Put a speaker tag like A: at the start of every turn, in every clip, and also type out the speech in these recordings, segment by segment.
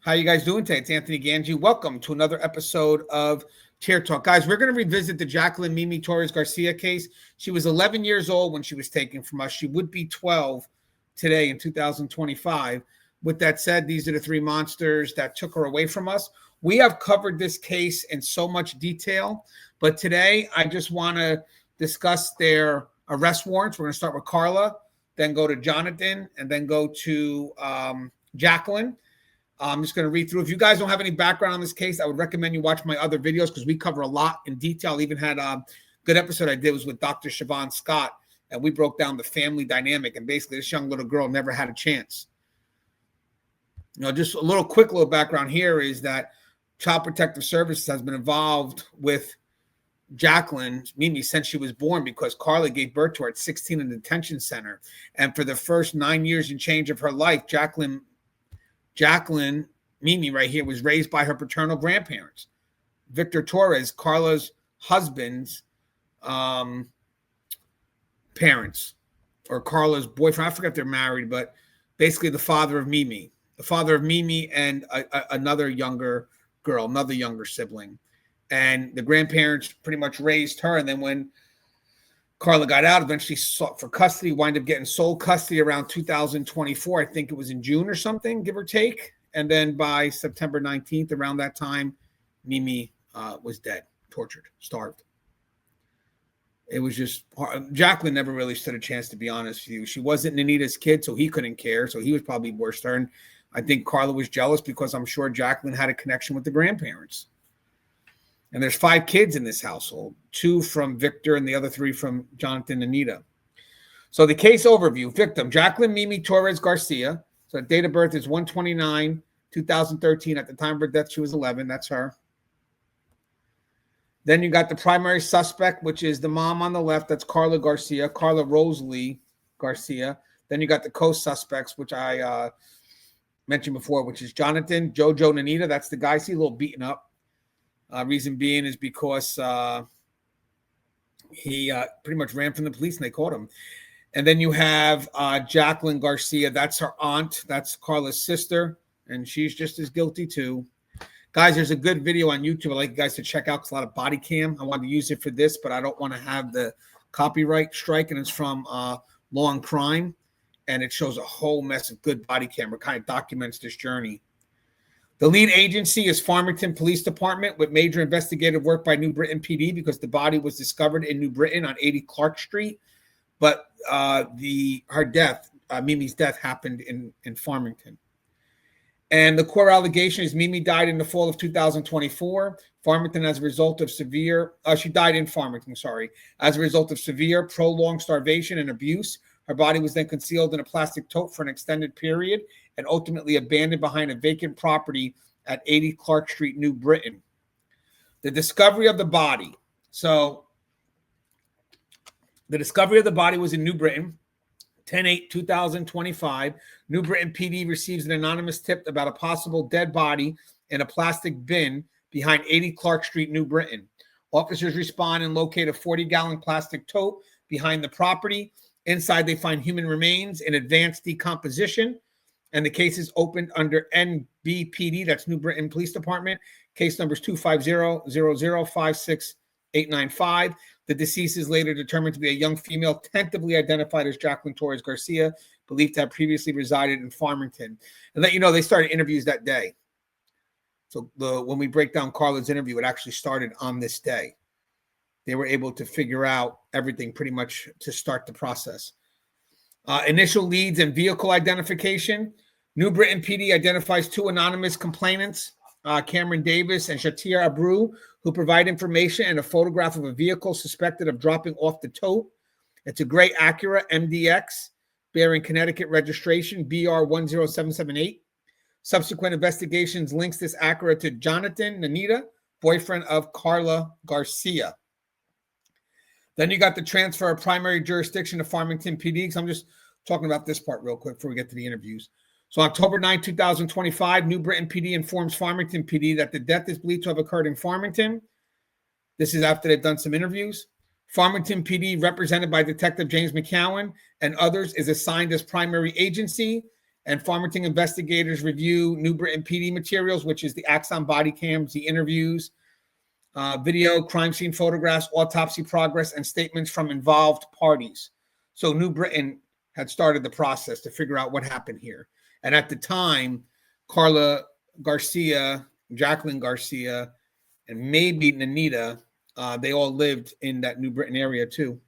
A: How you guys doing today? It's Anthony Ganji. Welcome to another episode of Chair Talk. Guys, we're going to revisit the Jacqueline Mimi Torres Garcia case. She was 11 years old when she was taken from us. She would be 12 today in 2025. With that said, these are the three monsters that took her away from us. We have covered this case in so much detail, but today I just want to discuss their arrest warrants. We're going to start with Carla, then go to Jonathan, and then go to Jacqueline. I'm just going to read through. If you guys don't have any background on this case, I would recommend you watch my other videos because we cover a lot in detail. I even had a good episode I did was with Dr. Siobhan Scott, and we broke down the family dynamic. And basically, this young little girl never had a chance. Just a little background here is that Child Protective Services has been involved with Jacqueline Mimi since she was born because Carla gave birth to her at 16 in the detention center. And for the first 9 years and change of her life, Jacqueline Mimi right here was raised by her paternal grandparents. Victor Torres, Carla's husband's parents, or Carla's boyfriend. I forget if they're married, but basically the father of Mimi and another younger girl, another younger sibling. And the grandparents pretty much raised her. And then when Carla got out, eventually sought for custody, wind up getting sole custody around 2024. I think it was in June or something, give or take. And then by September 19th, around that time, Mimi was dead, tortured, starved. It was just hard. Jacqueline never really stood a chance, to be honest with you. She wasn't Nanita's kid, so he couldn't care. So he was probably worse than. I think Carla was jealous because I'm sure Jacqueline had a connection with the grandparents. And there's 5 kids in this household, 2 from Victor and the other 3 from Jonathan and Anita. So the case overview: victim, Jacqueline Mimi Torres Garcia. So date of birth is 1/29/2013. At the time of her death, she was 11. That's her. Then you got the primary suspect, which is the mom on the left. That's Carla Garcia, Carla Rosalie Garcia. Then you got the co-suspects, which I mentioned before, which is Jonathan, Jojo, and Anita. That's the guy. See, a little beaten up. Reason being is because he pretty much ran from the police and they caught him. And then you have Jacqueline Garcia. That's her aunt. That's Carla's sister. And she's just as guilty too. Guys, there's a good video on YouTube I'd like you guys to check out. It's a lot of body cam. I wanted to use it for this, but I don't want to have the copyright strike. And it's from Law and Crime. And it shows a whole mess of good body camera. Kind of documents this journey. The lead agency is Farmington Police Department with major investigative work by New Britain PD because the body was discovered in New Britain on 80 Clark Street. But her death, Mimi's death, happened in Farmington. And the core allegation is Mimi died in the fall of 2024. Farmington as a result of she died in Farmington, as a result of severe prolonged starvation and abuse. Her body was then concealed in a plastic tote for an extended period and ultimately abandoned behind a vacant property at 80 Clark Street, New Britain. The discovery of the body. So the discovery of the body was in New Britain, 10/8/2025. New Britain PD receives an anonymous tip about a possible dead body in a plastic bin behind 80 Clark Street, New Britain. Officers respond and locate a 40-gallon plastic tote behind the property. Inside, they find human remains in advanced decomposition, and the case is opened under NBPD, that's New Britain Police Department. Case number is 250-0056895. The deceased is later determined to be a young female, tentatively identified as Jacqueline Torres Garcia, believed to have previously resided in Farmington. And let you know, they started interviews that day. So when we break down Carla's interview, it actually started on this day. They were able to figure out everything pretty much to start the process. Initial leads and vehicle identification. New Britain PD identifies 2 anonymous complainants, Cameron Davis and Shatir Abru, who provide information and a photograph of a vehicle suspected of dropping off the tote. It's a gray Acura MDX bearing Connecticut registration BR10778. Subsequent investigations links this Acura to Jonathan Nanita, boyfriend of Carla Garcia. Then you got the transfer of primary jurisdiction to Farmington PD, because I'm just talking about this part real quick before we get to the interviews. So October 9, 2025, New Britain PD informs Farmington PD that the death is believed to have occurred in Farmington. This is after they've done some interviews. Farmington PD, represented by Detective James McCowan and others, is assigned as primary agency. And Farmington investigators review New Britain PD materials, which is the Axon body cams, the interviews, video, crime scene photographs, autopsy progress, and statements from involved parties. So New Britain had started the process to figure out what happened here. And at the time, Carla Garcia, Jacqueline Garcia, and maybe Nanita, they all lived in that New Britain area too.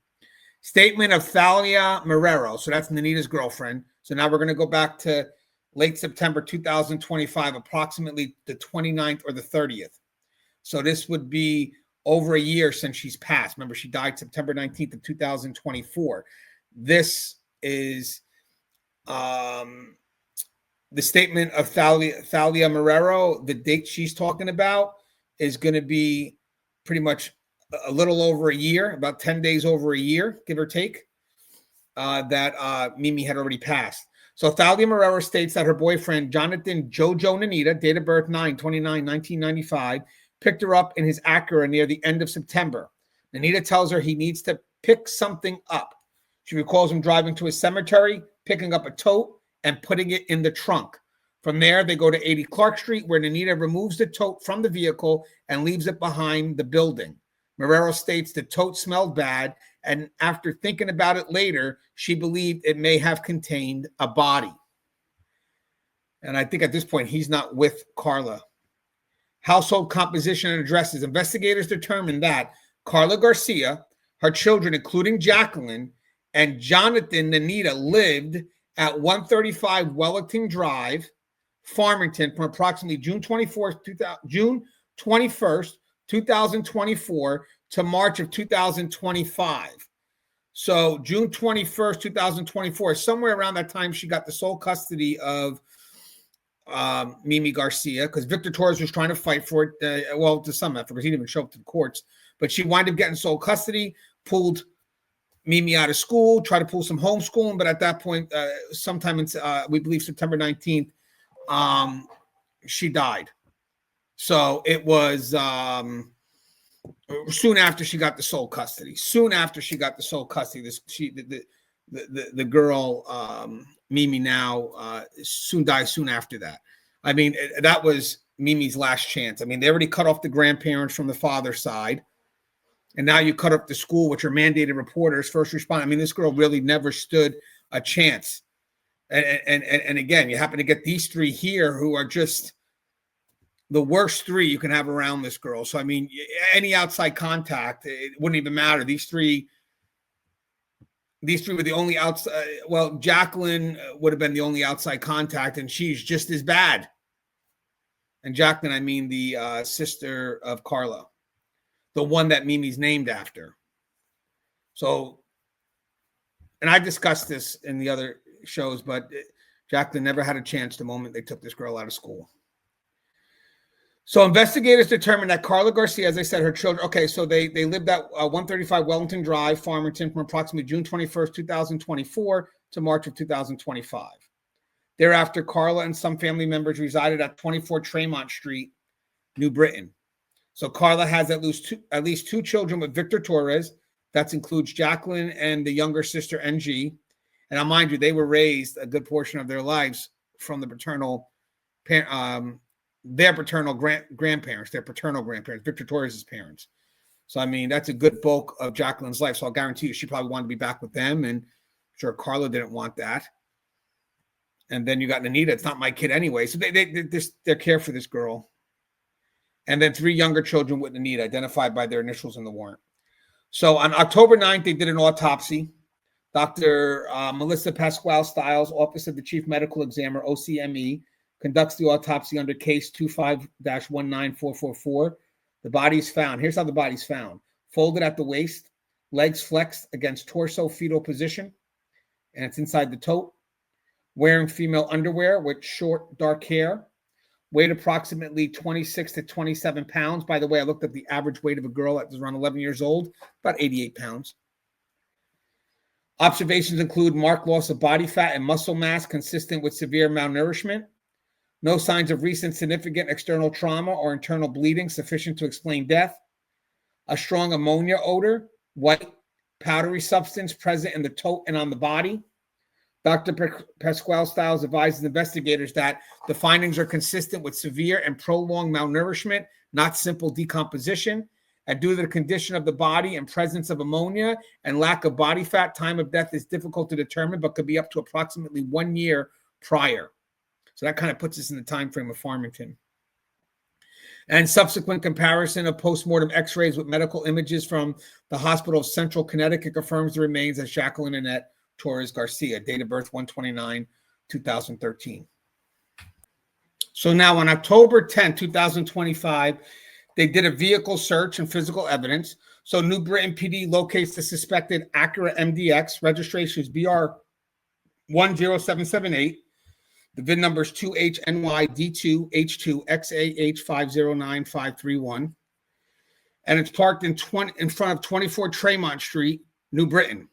A: Statement of Thalia Marrero. So that's Nanita's girlfriend. So now we're going to go back to late September 2025, approximately the 29th or the 30th. So this would be over a year since she's passed. Remember, she died September 19th of 2024. This is the statement of Thalia Marrero. The date she's talking about is going to be pretty much a little over a year, about 10 days over a year, give or take, that Mimi had already passed. So Thalia Marrero states that her boyfriend, Jonathan Jojo Nanita, date of birth 9/29/1995, picked her up in his Acura near the end of September. Nanita tells her he needs to pick something up. She recalls him driving to a cemetery, picking up a tote, and putting it in the trunk. From there, they go to 80 Clark Street, where Nanita removes the tote from the vehicle and leaves it behind the building. Marrero states the tote smelled bad, and after thinking about it later, she believed it may have contained a body. And I think at this point, he's not with Carla. Household composition and addresses. Investigators determined that Carla Garcia, her children, including Jacqueline, and Jonathan Nanita lived at 135 Wellington Drive, Farmington, from approximately June 21st, 2024 to March of 2025. So June 21st, 2024, somewhere around that time, she got the sole custody of Mimi Garcia, because Victor Torres was trying to fight for it, well, to some effort, because he didn't even show up to the courts. But she wound up getting sole custody, pulled Mimi out of school, tried to pull some homeschooling, but at that point, sometime in, we believe September 19th, she died. So it was soon after she got the sole custody. The girl, Mimi now, soon died soon after that. I mean, that was Mimi's last chance. I mean, they already cut off the grandparents from the father's side. And now you cut up the school, which are mandated reporters, first responders. I mean, this girl really never stood a chance. And again, you happen to get these three here who are just the worst three you can have around this girl. So, I mean, any outside contact, it wouldn't even matter. These three were the only outside. Well, Jacqueline would have been the only outside contact, and she's just as bad. And Jacqueline, I mean the sister of Carla, the one that Mimi's named after. So, and I discussed this in the other shows, but Jacqueline never had a chance the moment they took this girl out of school. So investigators determined that Carla Garcia, as I said, her children, okay, so they lived at 135 Wellington Drive, Farmington, from approximately June 21st, 2024 to March of 2025. Thereafter, Carla and some family members resided at 24 Tremont Street, New Britain. So Carla has at least two children with Victor Torres. That includes Jacqueline and the younger sister, NG. And I'll mind you, they were raised a good portion of their lives from the their paternal grandparents, Victor Torres' parents. So, I mean, that's a good bulk of Jacqueline's life. So I'll guarantee you she probably wanted to be back with them. And I'm sure Carla didn't want that. And then you got Nanita. It's not my kid anyway. So they care for this girl. And then three younger children with Nanita, identified by their initials in the warrant. So on October 9th, they did an autopsy. Dr. Melissa Pasquale Stiles, Office of the Chief Medical Examiner, OCME, conducts the autopsy under case 25-19444. The body's found. Here's how the body's found. Folded at the waist, legs flexed against torso fetal position, and it's inside the tote. Wearing female underwear with short, dark hair. Weighed approximately 26 to 27 pounds. By the way, I looked at the average weight of a girl that was around 11 years old, about 88 pounds. Observations include marked loss of body fat and muscle mass consistent with severe malnourishment. No signs of recent significant external trauma or internal bleeding sufficient to explain death. A strong ammonia odor, white, powdery substance present in the tote and on the body. Dr. Pasquale Stiles advises investigators that the findings are consistent with severe and prolonged malnourishment, not simple decomposition. And due to the condition of the body and presence of ammonia and lack of body fat, time of death is difficult to determine, but could be up to approximately 1 year prior. So that kind of puts us in the time frame of Farmington. And subsequent comparison of postmortem x-rays with medical images from the Hospital of Central Connecticut confirms the remains as Jacqueline Annette Torres Garcia, date of birth 1/29/2013. So now on October 10, 2025, they did a vehicle search and physical evidence. So New Britain PD locates the suspected Acura MDX, registration is BR 10778. The VIN number is 2HNYD2H2XAH509531. And it's parked in front of 24 Tremont Street, New Britain.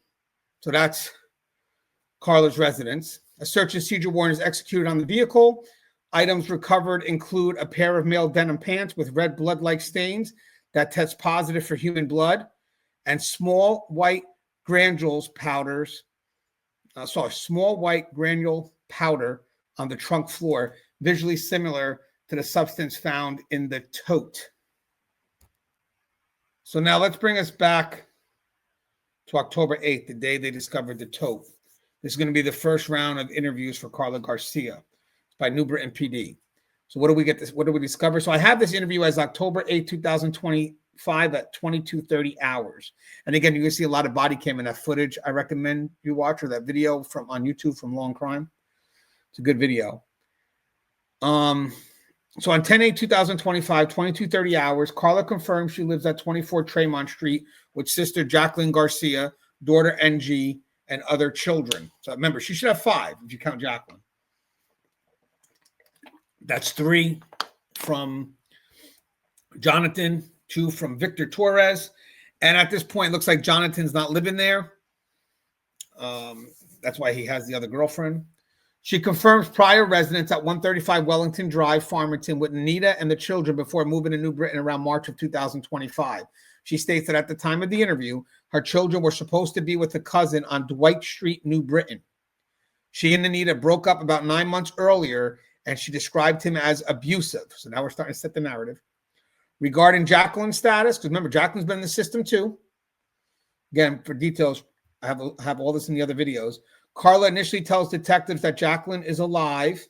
A: So that's Carla's residence. A search and seizure warrant is executed on the vehicle. Items recovered include a pair of male denim pants with red blood-like stains that test positive for human blood, and small white granules powders. Small white granule powder on the trunk floor, visually similar to the substance found in the tote. So now let's bring us back to October 8th, the day they discovered the tote. This is going to be the first round of interviews for Carla Garcia by New Britain PD. So what do we get this? What do we discover? So I have this interview as October 8th, 2025 at 22:30 hours. And again, you can see a lot of body cam in that footage. I recommend you watch, or that video on YouTube from Long Crime. It's a good video. So on 10/8/2025, 22:30 hours, Carla confirms she lives at 24 Tremont Street with sister Jacqueline Garcia, daughter NG, and other children. So remember, she should have 5 if you count Jacqueline. That's 3 from Jonathan, 2 from Victor Torres. And at this point, it looks like Jonathan's not living there. That's why he has the other girlfriend. She confirms prior residence at 135 Wellington Drive, Farmington, with Anita and the children before moving to New Britain around March of 2025. She states that at the time of the interview, her children were supposed to be with a cousin on Dwight Street, New Britain. She and Anita broke up about 9 months earlier, and she described him as abusive. So now we're starting to set the narrative. Regarding Jacqueline's status, because remember, Jacqueline's been in the system too. Again, for details, I have all this in the other videos. Carla initially tells detectives that Jacqueline is alive.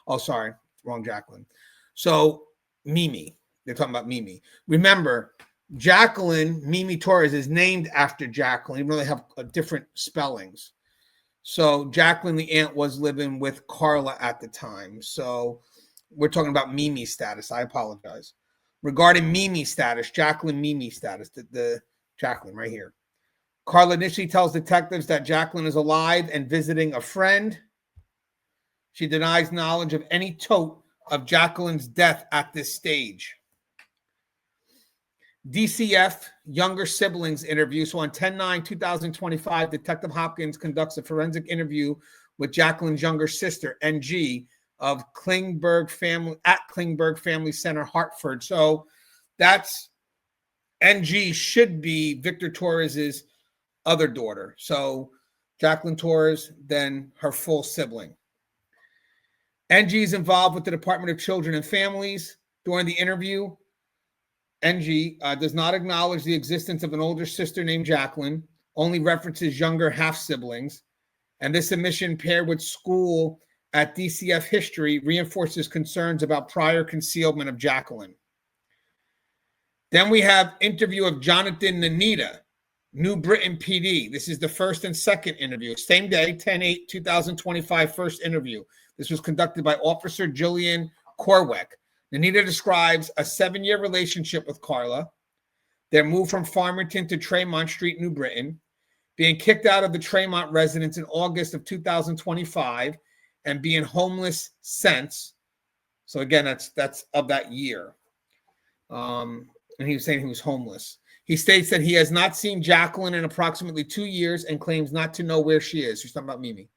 A: Oh, sorry, wrong Jacqueline. So Mimi, they're talking about Mimi. Remember, Jacqueline, Mimi Torres, is named after Jacqueline, even though they have different spellings. So Jacqueline, the aunt, was living with Carla at the time. So we're talking about Mimi's status. I apologize. Regarding Mimi's status, Jacqueline Mimi status, the Jacqueline right here. Carla initially tells detectives that Jacqueline is alive and visiting a friend. She denies knowledge of any tote of Jacqueline's death at this stage. DCF younger siblings interview. So on 10/9/2025, Detective Hopkins conducts a forensic interview with Jacqueline's younger sister, NG, of Klingberg Family at Klingberg Family Center, Hartford. So that's NG should be Victor Torres's other daughter. So Jacqueline Torres, then her full sibling. NG is involved with the Department of Children and Families. During the interview, NG does not acknowledge the existence of an older sister named Jacqueline, only references younger half-siblings. And this admission, paired with school at DCF history, reinforces concerns about prior concealment of Jacqueline. Then we have interview of Jonathan and Anita, New Britain PD. This is the first and second interview. Same day, 10/8/2025, first interview. This was conducted by Officer Jillian Corwick. Anita describes a 7-year relationship with Carla, their move from Farmington to Tremont Street, New Britain, being kicked out of the Tremont residence in August of 2025, and being homeless since. So again, that's of that year. And he was saying he was homeless. He states that he has not seen Jacqueline in approximately 2 years and claims not to know where she is. She's talking about Mimi.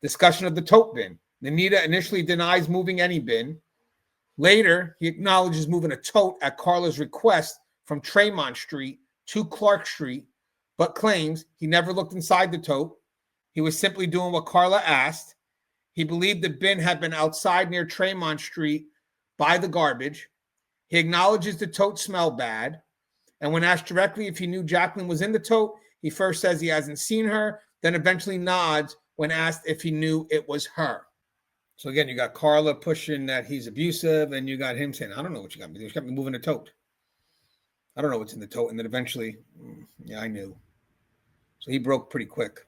A: Discussion of the tote bin. Anita initially denies moving any bin. Later, he acknowledges moving a tote at Carla's request from Tremont Street to Clark Street, but claims he never looked inside the tote. He was simply doing what Carla asked. He believed the bin had been outside near Tremont Street by the garbage. He acknowledges the tote smelled bad. And when asked directly if he knew Jacqueline was in the tote, he first says he hasn't seen her, then eventually nods when asked if he knew it was her. So again, you got Carla pushing that he's abusive, and you got him saying, I don't know what you got me. You got me moving the tote. I don't know what's in the tote. And then eventually, yeah, I knew. So he broke pretty quick.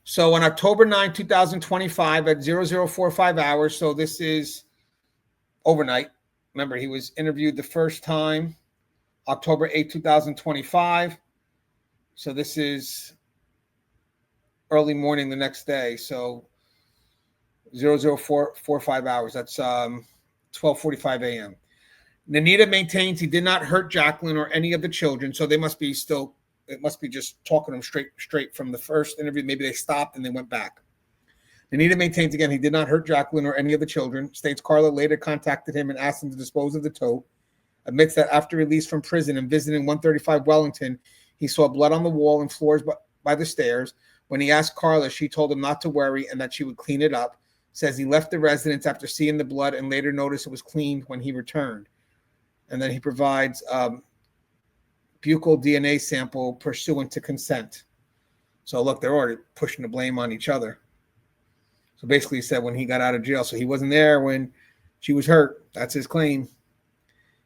A: So on October 9, 2025 at 0045 hours, so this is overnight. Remember, he was interviewed the first time October 8, 2025. So this is early morning the next day. So 0045 hours. That's 12:45 a.m. Nanita maintains he did not hurt Jacqueline or any of the children. So they must be still, it must be just talking to him straight from the first interview. Maybe they stopped and they went back. Nanita maintains again he did not hurt Jacqueline or any of the children. States Carla later contacted him and asked him to dispose of the tote. Admits that after release from prison and visiting 135 Wellington, he saw blood on the wall and floors by the stairs. When he asked Carla, she told him not to worry and that she would clean it up. Says he left the residence after seeing the blood and later noticed it was cleaned when he returned. And then he provides buccal DNA sample pursuant to consent. So look, they're already pushing the blame on each other. So basically he said when he got out of jail, so he wasn't there when she was hurt. That's his claim.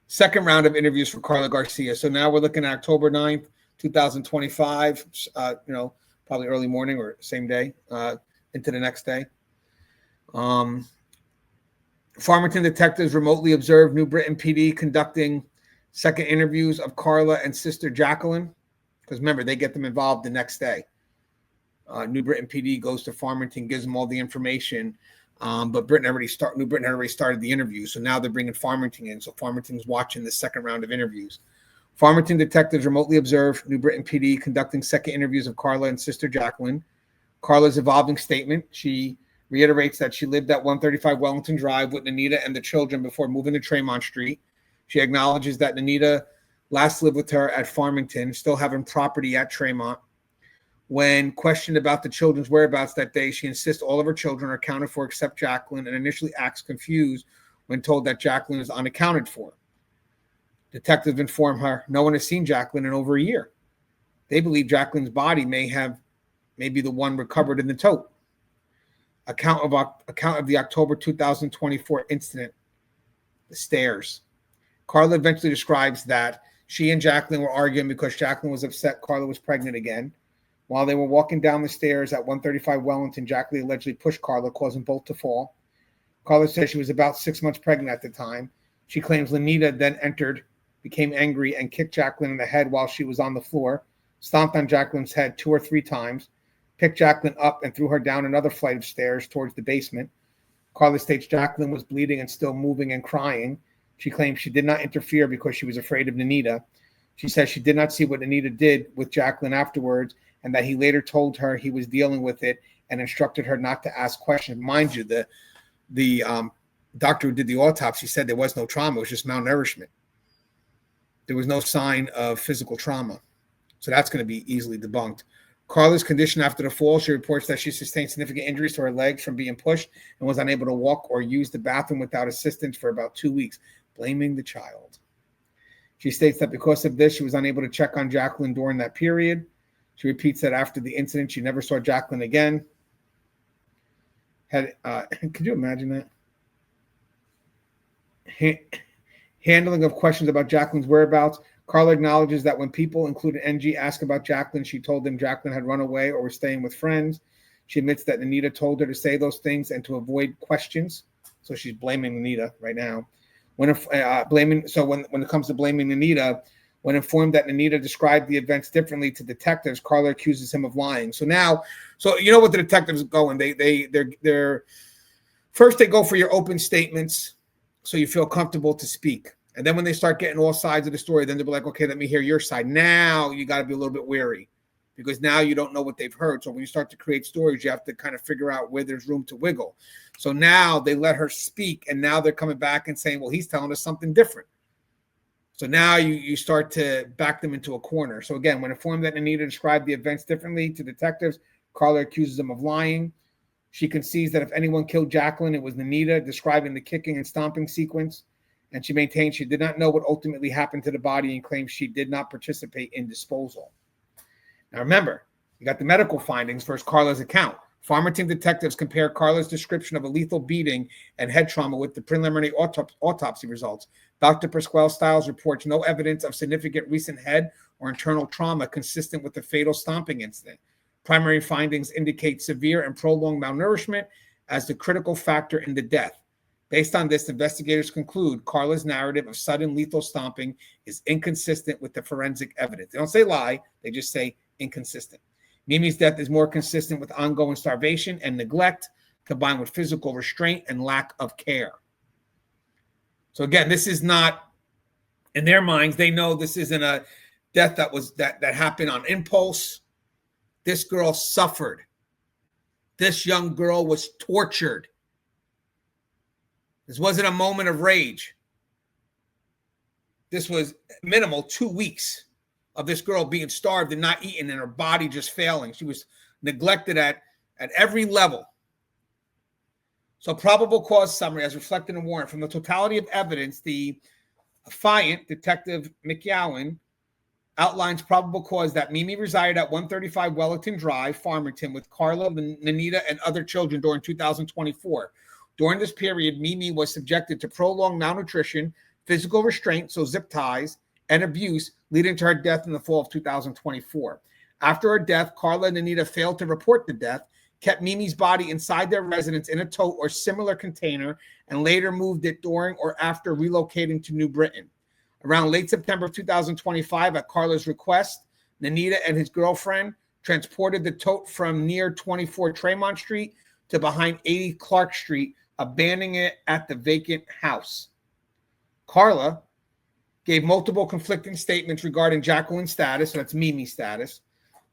A: Second round of interviews for Carla Garcia. So now we're looking at October 9th, 2025, probably early morning or same day into the next day. Farmington detectives remotely observed New Britain PD conducting second interviews of Carla and sister Jacqueline. Because remember, they get them involved the next day. New Britain PD goes to Farmington, gives them all the information. But New Britain had already started the interview. So now they're bringing Farmington in. So Farmington's watching the second round of interviews. Farmington detectives remotely observed New Britain PD conducting second interviews of Carla and sister Jacqueline. Carla's evolving statement. She reiterates that she lived at 135 Wellington Drive with Nanita and the children before moving to Tremont Street. She acknowledges that Nanita last lived with her at Farmington, still having property at Tremont. When questioned about the children's whereabouts that day, she insists all of her children are accounted for except Jacqueline and initially acts confused when told that Jacqueline is unaccounted for. Detectives inform her no one has seen Jacqueline in over a year. They believe Jacqueline's body may be the one recovered in the tote. Account of the October 2024 incident, the stairs. Carla eventually describes that she and Jacqueline were arguing because Jacqueline was upset Carla was pregnant again. While they were walking down the stairs at 135 Wellington, Jacqueline allegedly pushed Carla, causing both to fall. Carla says she was about 6 months pregnant at the time. She claims Lanita then entered, became angry, and kicked Jacqueline in the head while she was on the floor, stomped on Jacqueline's head 2 or 3 times, picked Jacqueline up and threw her down another flight of stairs towards the basement. Carla states Jacqueline was bleeding and still moving and crying. She claims she did not interfere because she was afraid of Nanita. She says she did not see what Nanita did with Jacqueline afterwards and that he later told her he was dealing with it and instructed her not to ask questions. Mind you, the doctor who did the autopsy said there was no trauma. It was just malnourishment. There was no sign of physical trauma. So that's going to be easily debunked. Carla's condition after the fall, she reports that she sustained significant injuries to her legs from being pushed and was unable to walk or use the bathroom without assistance for about 2 weeks, blaming the child. She states that because of this, she was unable to check on Jacqueline during that period. She repeats that after the incident, she never saw Jacqueline again. Could you imagine that? Handling of questions about Jacqueline's whereabouts. Carla acknowledges that when people, including NG, ask about Jacqueline, she told them Jacqueline had run away or was staying with friends. She admits that Nanita told her to say those things and to avoid questions. So she's blaming Nanita right now. When it comes to blaming Nanita, when informed that Nanita described the events differently to detectives, Carla accuses him of lying. So you know what the detectives are going. They're first they go for your open statements, so you feel comfortable to speak. And then when they start getting all sides of the story, then they'll be like, okay, let me hear your side. Now you got to be a little bit wary because now you don't know what they've heard. So when you start to create stories, you have to kind of figure out where there's room to wiggle. So now they let her speak, and now they're coming back and saying, well, he's telling us something different. So now you start to back them into a corner. So again, when informed that Nanita described the events differently to detectives, Carla accuses him of lying. She concedes that if anyone killed Jacqueline, it was Nanita, describing the kicking and stomping sequence. And she maintains she did not know what ultimately happened to the body and claims she did not participate in disposal. Now remember, you got the medical findings versus Carla's account. Farmington detectives compare Carla's description of a lethal beating and head trauma with the preliminary autopsy results. Dr. Pasquale Stiles reports no evidence of significant recent head or internal trauma consistent with the fatal stomping incident. Primary findings indicate severe and prolonged malnourishment as the critical factor in the death. Based on this, investigators conclude Carla's narrative of sudden lethal stomping is inconsistent with the forensic evidence. They don't say lie, they just say inconsistent. Mimi's death is more consistent with ongoing starvation and neglect, combined with physical restraint and lack of care. So again, this is not, in their minds, they know this isn't a death that happened on impulse. This girl suffered. This young girl was tortured. This wasn't a moment of rage. This was minimal 2 weeks of this girl being starved and not eating and her body just failing. She was neglected at every level. So probable cause summary as reflected in the warrant. From the totality of evidence, the affiant, Detective McYowen, outlines probable cause that Mimi resided at 135 Wellington Drive, Farmington, with Carla, Nanita, and other children during 2024. During this period, Mimi was subjected to prolonged malnutrition, physical restraint, so zip ties, and abuse, leading to her death in the fall of 2024. After her death, Carla and Nanita failed to report the death, kept Mimi's body inside their residence in a tote or similar container, and later moved it during or after relocating to New Britain. Around late September of 2025, at Carla's request, Nanita and his girlfriend transported the tote from near 24 Tremont Street to behind 80 Clark Street, abandoning it at the vacant house. Carla gave multiple conflicting statements regarding Jacqueline's status, so that's Mimi's status,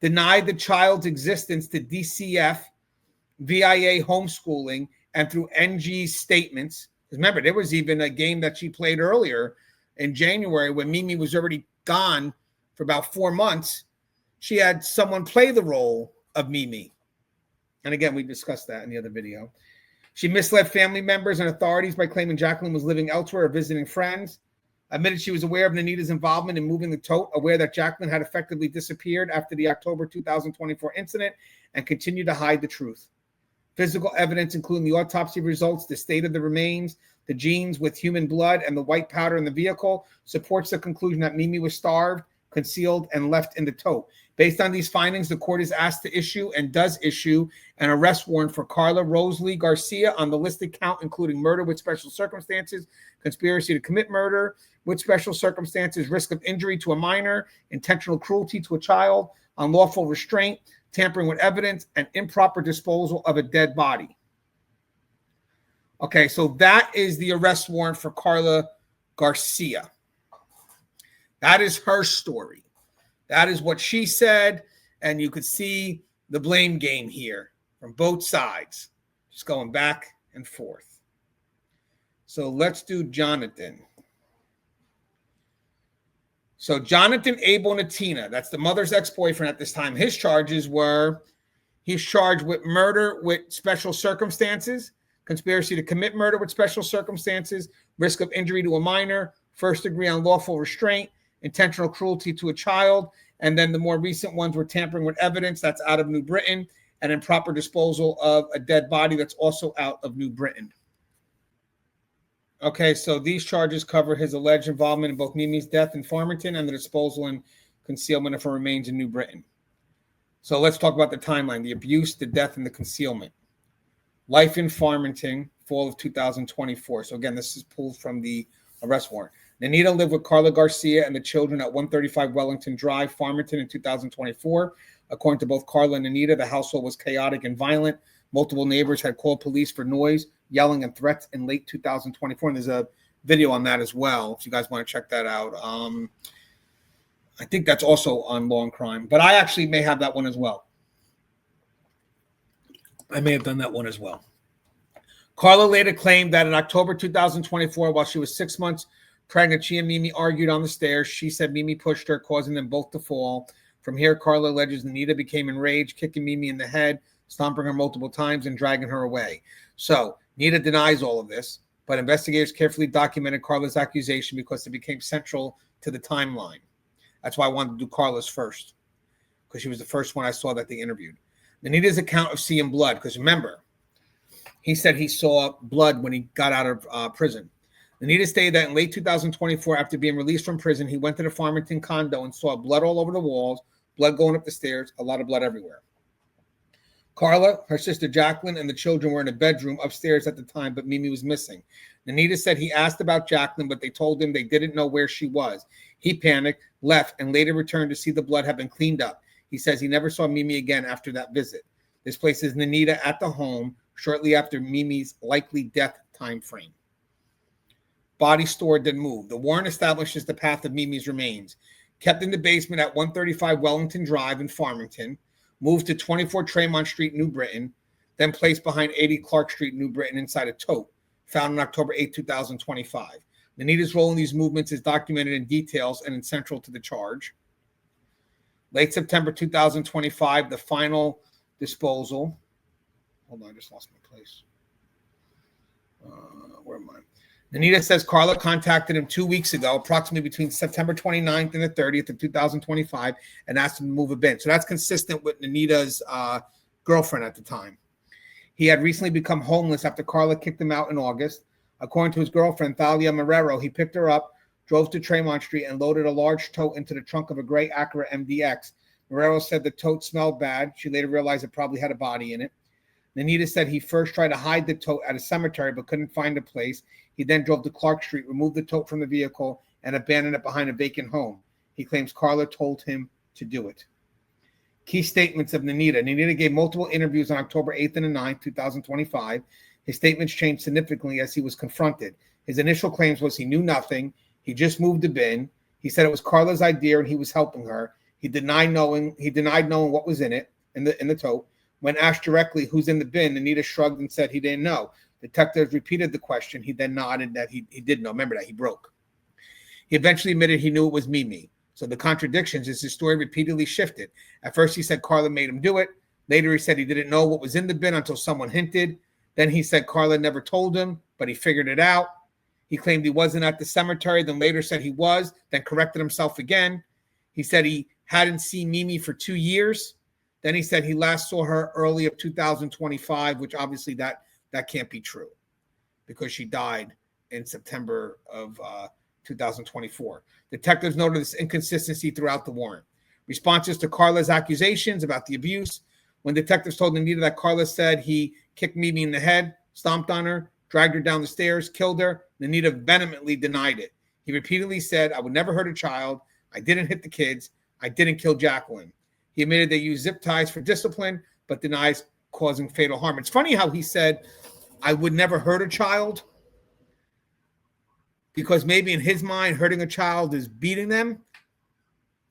A: denied the child's existence to DCF, VIA homeschooling, and through NG's statements. Remember, there was even a game that she played earlier in January when Mimi was already gone for about 4 months. She had someone play the role of Mimi. And again, we discussed that in the other video. She misled family members and authorities by claiming Jacqueline was living elsewhere or visiting friends. Admitted she was aware of Nanita's involvement in moving the tote, aware that Jacqueline had effectively disappeared after the October 2024 incident, and continued to hide the truth. Physical evidence, including the autopsy results, the state of the remains, the jeans with human blood, and the white powder in the vehicle, supports the conclusion that Mimi was starved, concealed, and left in the tote. Based on these findings, the court is asked to issue and does issue an arrest warrant for Carla Rosalie Garcia on the listed count, including murder with special circumstances, conspiracy to commit murder with special circumstances, risk of injury to a minor, intentional cruelty to a child, unlawful restraint, tampering with evidence, and improper disposal of a dead body. Okay, so that is the arrest warrant for Carla Garcia. That is her story. That is what she said, and you could see the blame game here from both sides, just going back and forth. So let's do Jonathan. So Jonathan Abel Natina, that's the mother's ex-boyfriend at this time. His charges were, he's charged with murder with special circumstances, conspiracy to commit murder with special circumstances, risk of injury to a minor, first degree unlawful restraint, intentional cruelty to a child, and then the more recent ones were tampering with evidence, that's out of New Britain, and improper disposal of a dead body, that's also out of New Britain. Okay, so these charges cover his alleged involvement in both Mimi's death in Farmington and the disposal and concealment of her remains in New Britain. So let's talk about the timeline, the abuse, the death, and the concealment. Life in Farmington, fall of 2024. So again, this is pulled from the arrest warrant. Nanita lived with Carla Garcia and the children at 135 Wellington Drive, Farmington in 2024. According to both Carla and Nanita, the household was chaotic and violent. Multiple neighbors had called police for noise, yelling, and threats in late 2024. And there's a video on that as well, if you guys want to check that out. I think that's also on Law and Crime, but I actually may have that one as well. I may have done that one as well. Carla later claimed that in October 2024, while she was 6 months pregnant, she and Mimi argued on the stairs. She said Mimi pushed her, causing them both to fall. From here, Carla alleges Anita became enraged, kicking Mimi in the head, stomping her multiple times, and dragging her away. So Nita denies all of this, but investigators carefully documented Carla's accusation because it became central to the timeline. That's why I wanted to do Carla's first, because she was the first one I saw that they interviewed. Anita's account of seeing blood, because remember, he said he saw blood when he got out of prison. Anita stated that in late 2024, after being released from prison, he went to the Farmington condo and saw blood all over the walls, blood going up the stairs, a lot of blood everywhere. Carla, her sister Jacqueline, and the children were in a bedroom upstairs at the time, but Mimi was missing. Anita said he asked about Jacqueline, but they told him they didn't know where she was. He panicked, left, and later returned to see the blood had been cleaned up. He says he never saw Mimi again after that visit. This places Anita at the home shortly after Mimi's likely death time frame. Body stored, then moved. The warrant establishes the path of Mimi's remains. Kept in the basement at 135 Wellington Drive in Farmington, moved to 24 Tremont Street, New Britain, then placed behind 80 Clark Street, New Britain, inside a tote, found on October 8, 2025. Anita's role in these movements is documented in details and is central to the charge. Late September 2025, the final disposal. Hold on, I just lost my place. Where am I? Anita says Carla contacted him 2 weeks ago, approximately between September 29th and the 30th of 2025, and asked him to move a bin. So that's consistent with Anita's girlfriend at the time. He had recently become homeless after Carla kicked him out in August. According to his girlfriend, Thalia Marrero, he picked her up, drove to Tremont Street, and loaded a large tote into the trunk of a gray Acura MDX. Marrero said the tote smelled bad. She later realized it probably had a body in it. Anita said he first tried to hide the tote at a cemetery but couldn't find a place. He then drove to Clark Street, removed the tote from the vehicle, and abandoned it behind a vacant home. He claims Carla told him to do it. Key statements of Anita. Anita gave multiple interviews on October 8th and 9th, 2025. His statements changed significantly as he was confronted. His initial claims was he knew nothing. He just moved the bin. He said it was Carla's idea and he was helping her. He denied knowing what was in it, in the tote. When asked directly who's in the bin, Anita shrugged and said he didn't know. Detectives repeated the question. He then nodded that he did know. Remember that he broke. He eventually admitted he knew it was Mimi. So the contradictions is his story repeatedly shifted. At first he said Carla made him do it. Later he said he didn't know what was in the bin until someone hinted. Then he said Carla never told him, but he figured it out. He claimed he wasn't at the cemetery, then later said he was, then corrected himself again. He said he hadn't seen Mimi for 2 years. Then he said he last saw her early of 2025, which obviously that can't be true because she died in September of 2024. Detectives noted this inconsistency throughout the warrant. Responses to Carla's accusations about the abuse. When detectives told Anita that Carla said he kicked Mimi in the head, stomped on her, dragged her down the stairs, killed her, Anita vehemently denied it. He repeatedly said, I would never hurt a child. I didn't hit the kids. I didn't kill Jacqueline. He admitted they used zip ties for discipline, but denies causing fatal harm. It's funny how he said, I would never hurt a child, because maybe in his mind, hurting a child is beating them,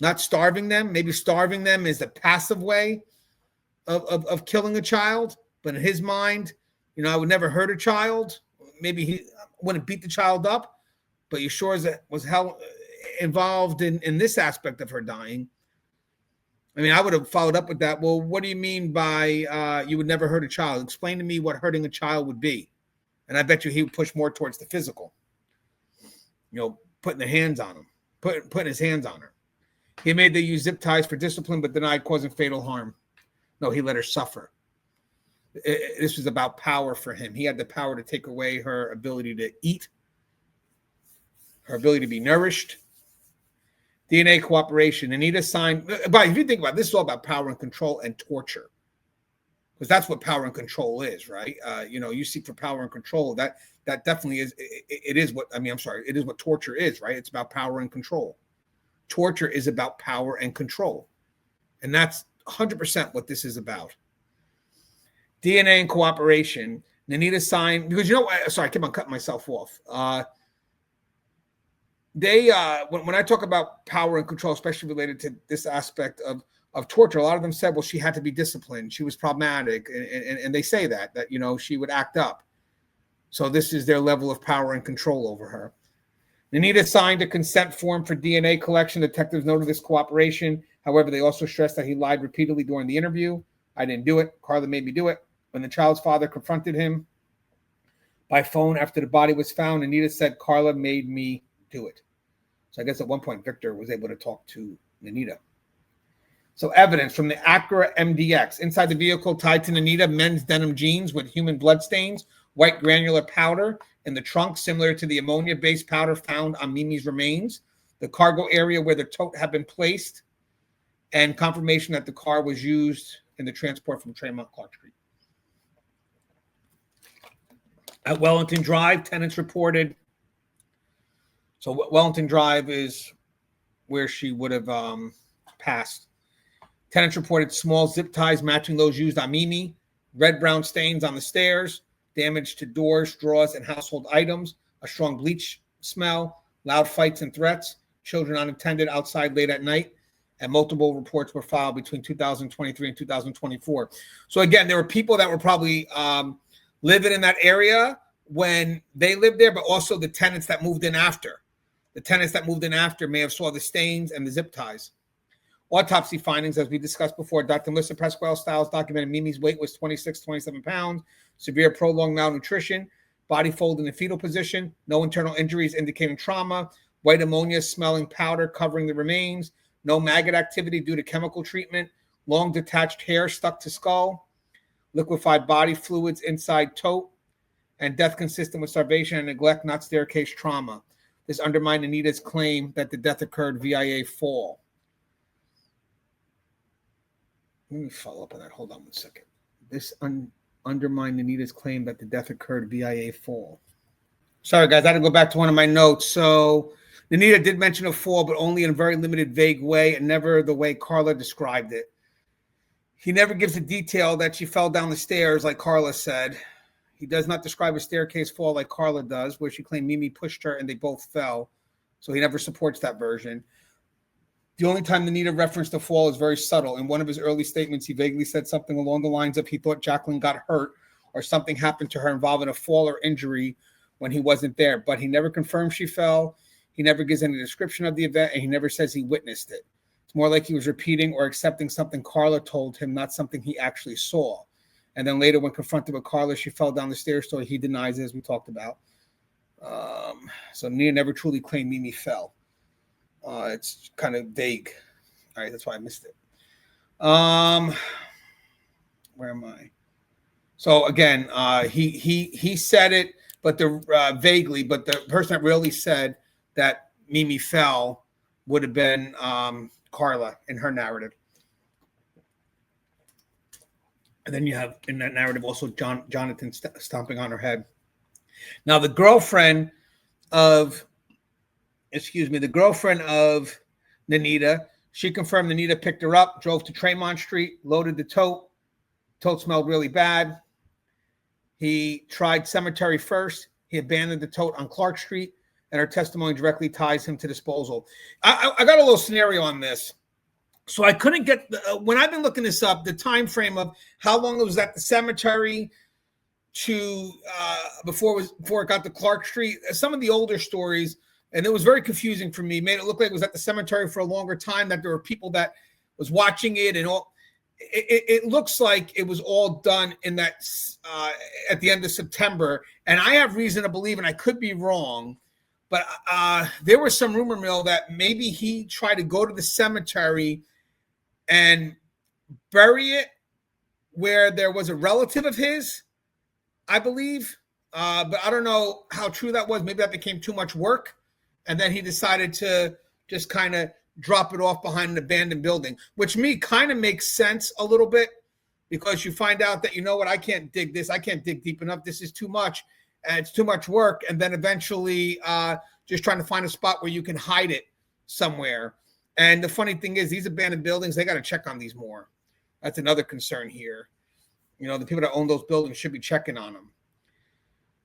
A: not starving them. Maybe starving them is a passive way of killing a child. But in his mind, I would never hurt a child. Maybe he wouldn't beat the child up, but he sure was involved in this aspect of her dying. I mean, I would have followed up with that. Well, what do you mean by you would never hurt a child? Explain to me what hurting a child would be. And I bet you he would push more towards the physical. Putting the hands on him, putting his hands on her. He made they use zip ties for discipline, but denied causing fatal harm. No, he let her suffer. This was about power for him. He had the power to take away her ability to eat, her ability to be nourished. DNA cooperation. Anita signed, but if you think about it, this is all about power and control and torture, because that's what power and control is, right? You seek for power and control. That definitely is. It is what torture is, right? It's about power and control. Torture is about power and control, and that's 100% what this is about. DNA and cooperation. Anita signed, because sorry, I keep on cutting myself off. When I talk about power and control, especially related to this aspect of torture, a lot of them said, well, she had to be disciplined. She was problematic. And they say that she would act up. So this is their level of power and control over her. Anita signed a consent form for DNA collection. Detectives noted this cooperation. However, they also stressed that he lied repeatedly during the interview. I didn't do it. Carla made me do it. When the child's father confronted him by phone after the body was found, Anita said, Carla made me do it. So I guess at one point, Victor was able to talk to Anita. So evidence from the Acura MDX. Inside the vehicle tied to Anita, men's denim jeans with human blood stains, white granular powder in the trunk, similar to the ammonia-based powder found on Mimi's remains, the cargo area where the tote had been placed, and confirmation that the car was used in the transport from Tremont Clark Street. At Wellington Drive, tenants reported. So Wellington Drive is where she would have passed. Tenants reported small zip ties matching those used on Mimi, red-brown stains on the stairs, damage to doors, drawers, and household items, a strong bleach smell, loud fights and threats, children unattended outside late at night, and multiple reports were filed between 2023 and 2024. So again, there were people that were probably living in that area when they lived there, but also the tenants that moved in after. The tenants that moved in after may have saw the stains and the zip ties. Autopsy findings, as we discussed before, Dr. Melissa Pasquale-Styles documented Mimi's weight was 27 pounds, severe prolonged malnutrition, body folded in the fetal position, no internal injuries indicating trauma, white ammonia smelling powder covering the remains, no maggot activity due to chemical treatment, long detached hair stuck to skull, liquefied body fluids inside tote, and death consistent with starvation and neglect, not staircase trauma. This undermined Anita's claim that the death occurred via fall. Let me follow up on that. Hold on 1 second. This undermined Anita's claim that the death occurred via fall. Sorry, guys. I had to go back to one of my notes. So Anita did mention a fall, but only in a very limited, vague way, and never the way Carla described it. He never gives a detail that she fell down the stairs like Carla said. He does not describe a staircase fall like Carla does, where she claimed Mimi pushed her and they both fell. So he never supports that version. The only time Anita referenced the fall is very subtle. In one of his early statements, he vaguely said something along the lines of he thought Jacqueline got hurt or something happened to her involving a fall or injury when he wasn't there. But he never confirmed she fell. He never gives any description of the event, and he never says he witnessed it. It's more like he was repeating or accepting something Carla told him, not something he actually saw. And then later, when confronted with Carla, she fell down the stairs, so he denies it, as we talked about. So Anita never truly claimed Mimi fell. It's kind of vague. All right, that's why I missed it. Where am I? So again, he said it, but vaguely. But the person that really said that Mimi fell would have been Carla in her narrative. And then you have in that narrative also Jonathan stomping on her head. Now the girlfriend of Nanita, she confirmed Nanita picked her up, drove to Tremont Street, loaded the tote. Tote smelled really bad. He tried cemetery first. He abandoned the tote on Clark Street, and her testimony directly ties him to disposal. I got a little scenario on this. So I couldn't get, when I've been looking this up, the time frame of how long it was at the cemetery to before it got to Clark Street. Some of the older stories, and it was very confusing for me, made it look like it was at the cemetery for a longer time, that there were people that was watching it and all. It looks like it was all done in that at the end of September. And I have reason to believe, and I could be wrong, but there was some rumor mill that maybe he tried to go to the cemetery and bury it where there was a relative of his, I believe. But I don't know how true that was. Maybe that became too much work. And then he decided to just kind of drop it off behind an abandoned building, which kind of makes sense a little bit, because you find out that, you know what, I can't dig this. I can't dig deep enough. This is too much. And it's too much work. And then eventually just trying to find a spot where you can hide it somewhere. And the funny thing is, these abandoned buildings, they got to check on these more. That's another concern here. You know, the people that own those buildings should be checking on them.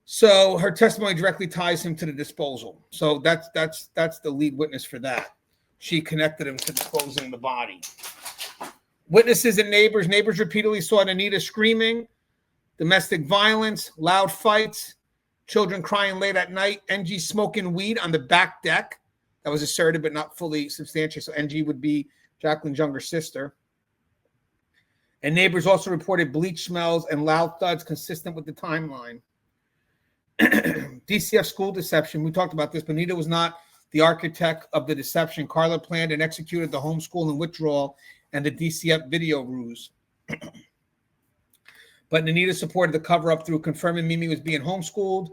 A: So her testimony directly ties him to the disposal. So that's the lead witness for that. She connected him to disposing the body. Witnesses and neighbors. Neighbors repeatedly saw Anita screaming, domestic violence, loud fights, children crying late at night, NG smoking weed on the back deck. That was asserted but not fully substantiated. So NG would be Jacqueline's younger sister. And neighbors also reported bleach smells and loud thuds consistent with the timeline. DCF school deception. We talked about this, but Anita was not the architect of the deception. Carla planned and executed the homeschool and withdrawal and the DCF video ruse. But Anita supported the cover-up through confirming Mimi was being homeschooled,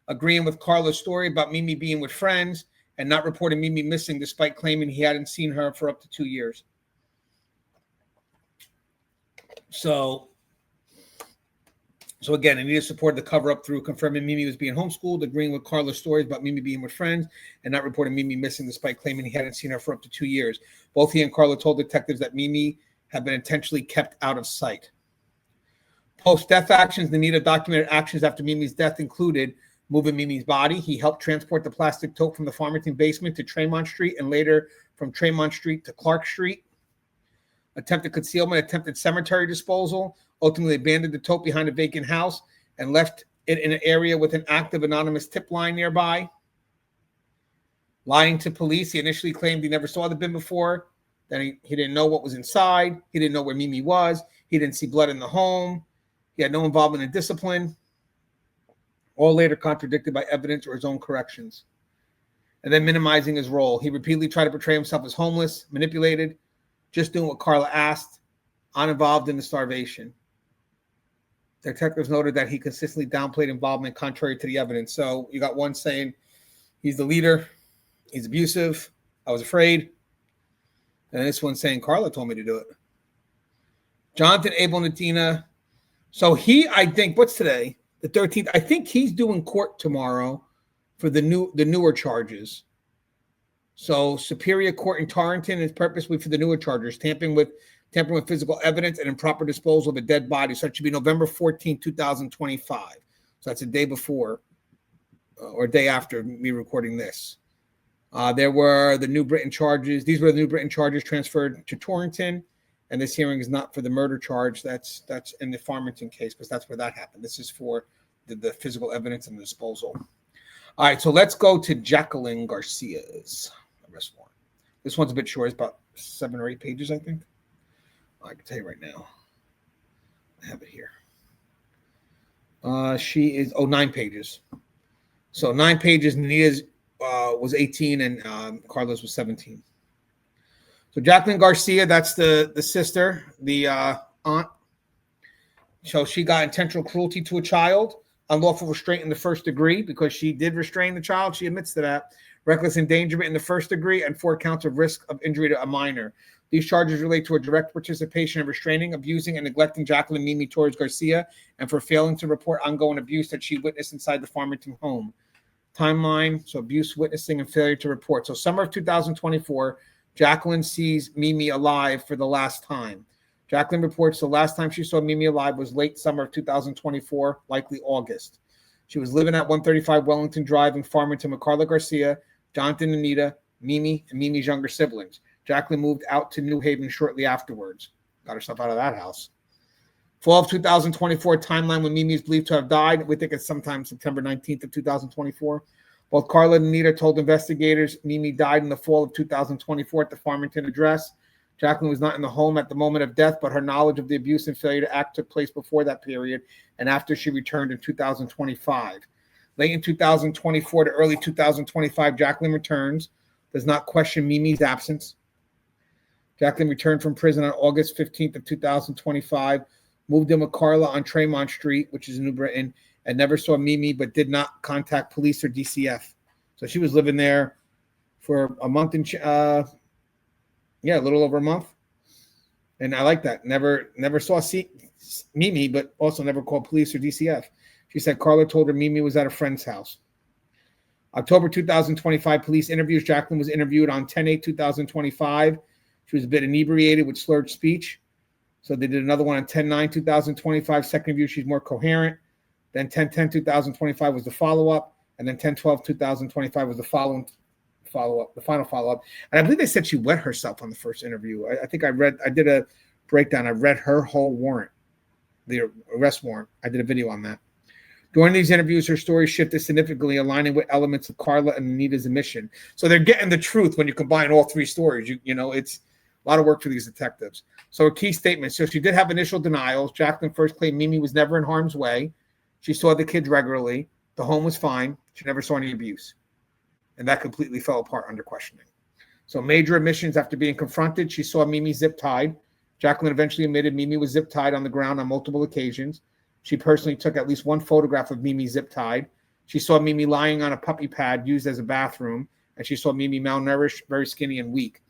A: agreeing with Carla's story about Mimi being with friends, and not reporting Mimi missing despite claiming he hadn't seen her for up to 2 years. So again, Anita supported the cover-up through confirming Mimi was being homeschooled, agreeing with Carla's stories about Mimi being with friends, and not reporting Mimi missing despite claiming he hadn't seen her for up to 2 years. Both he and Carla told detectives that Mimi had been intentionally kept out of sight. Post-death actions, Anita documented actions after Mimi's death included moving Mimi's body. He helped transport the plastic tote from the Farmington basement to Tremont Street and later from Tremont Street to Clark Street. Attempted concealment, attempted cemetery disposal, ultimately abandoned the tote behind a vacant house and left it in an area with an active anonymous tip line nearby. Lying to police, he initially claimed he never saw the bin before. Then he didn't know what was inside. He didn't know where Mimi was. He didn't see blood in the home. He had no involvement in discipline. All later contradicted by evidence or his own corrections. And then minimizing his role. He repeatedly tried to portray himself as homeless, manipulated, just doing what Carla asked, uninvolved in the starvation. Detectives noted that he consistently downplayed involvement contrary to the evidence. So you got one saying he's the leader, he's abusive, I was afraid. And this one saying Carla told me to do it. Jonathan Abel Natina. So I think, what's today? The 13th. I think he's doing court tomorrow for the newer charges. So Superior Court in Torrington is purposely for the newer charges, tampering with physical evidence and improper disposal of a dead body. So it should be November 14, 2025. So that's a day before or a day after me recording this. There were the New Britain charges. These were the New Britain charges transferred to Torrington. And this hearing is not for the murder charge. That's in the Farmington case because that's where that happened. This is for the physical evidence and the disposal. All right, so let's go to Jacqueline Garcia's arrest warrant. This one's a bit short. It's about 7 or 8 pages, I think. I can tell you right now. I have it here. She is 9 pages. So 9 pages. Anita's was 18 and Carla's was 17. So Jacqueline Garcia, that's the sister, the aunt. So she got intentional cruelty to a child, unlawful restraint in the first degree because she did restrain the child. She admits to that. Reckless endangerment in the first degree and 4 counts of risk of injury to a minor. These charges relate to a direct participation in restraining, abusing, and neglecting Jacqueline Mimi Torres Garcia and for failing to report ongoing abuse that she witnessed inside the Farmington home. Timeline, so abuse, witnessing, and failure to report. So summer of 2024, Jacqueline sees Mimi alive for the last time. Jacqueline reports the last time she saw Mimi alive was late summer of 2024, likely August. She was living at 135 Wellington Drive in Farmington with Carla Garcia, Jonathan, Anita, Mimi, and Mimi's younger siblings. Jacqueline moved out to New Haven shortly afterwards. Got herself out of that house. Fall of 2024 timeline when Mimi is believed to have died. We think it's sometime September 19th of 2024. Both Carla and Anita told investigators Mimi died in the fall of 2024 at the Farmington address. Jacqueline was not in the home at the moment of death, but her knowledge of the abuse and failure to act took place before that period and after she returned in 2025. Late in 2024 to early 2025, Jacqueline returns, does not question Mimi's absence. Jacqueline returned from prison on August 15th of 2025, moved in with Carla on Tremont Street, which is in New Britain, and never saw Mimi, but did not contact police or DCF. So she was living there for a month and a little over a month. And I like that. Never saw Mimi, but also never called police or DCF. She said Carla told her Mimi was at a friend's house. October 2025, police interviews. Jacqueline was interviewed on 10/8/2025. She was a bit inebriated with slurred speech. So they did another one on 10/9/2025. Second interview, she's more coherent. Then 10/10/2025 was the follow-up. And then 10/12/2025 was the final follow-up. And I believe they said she wet herself on the first interview. I think I did a breakdown. I read her whole warrant, the arrest warrant. I did a video on that. During these interviews, her story shifted significantly, aligning with elements of Carla and Anita's admission. So they're getting the truth when you combine all 3 stories. You know, it's A lot of work for these detectives. So a key statement. So she did have initial denials. Jacqueline first claimed Mimi was never in harm's way. She saw the kids regularly. The home was fine. She never saw any abuse. And that completely fell apart under questioning. So major admissions after being confronted. She saw Mimi zip tied. Jacqueline eventually admitted Mimi was zip tied on the ground on multiple occasions. She personally took at least one photograph of Mimi zip tied. She saw Mimi lying on a puppy pad used as a bathroom, and she saw Mimi malnourished, very skinny and weak.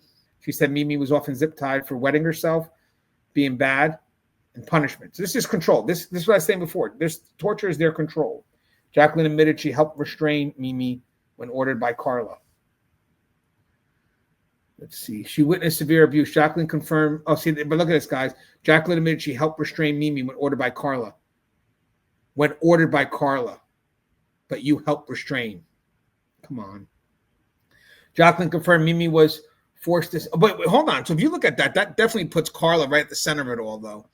A: She said Mimi was often zip tied for wetting herself, being bad, and punishment. So this is control. This is what I was saying before. This torture is their control. Jacqueline admitted she helped restrain Mimi when ordered by Carla. Let's see. She witnessed severe abuse. Jacqueline confirmed. Oh, see, but look at this, guys. Jacqueline admitted she helped restrain Mimi when ordered by Carla. When ordered by Carla. But you helped restrain. Come on. Jacqueline confirmed Mimi was forced to. Oh, wait, hold on. So if you look at that, that definitely puts Carla right at the center of it all, though.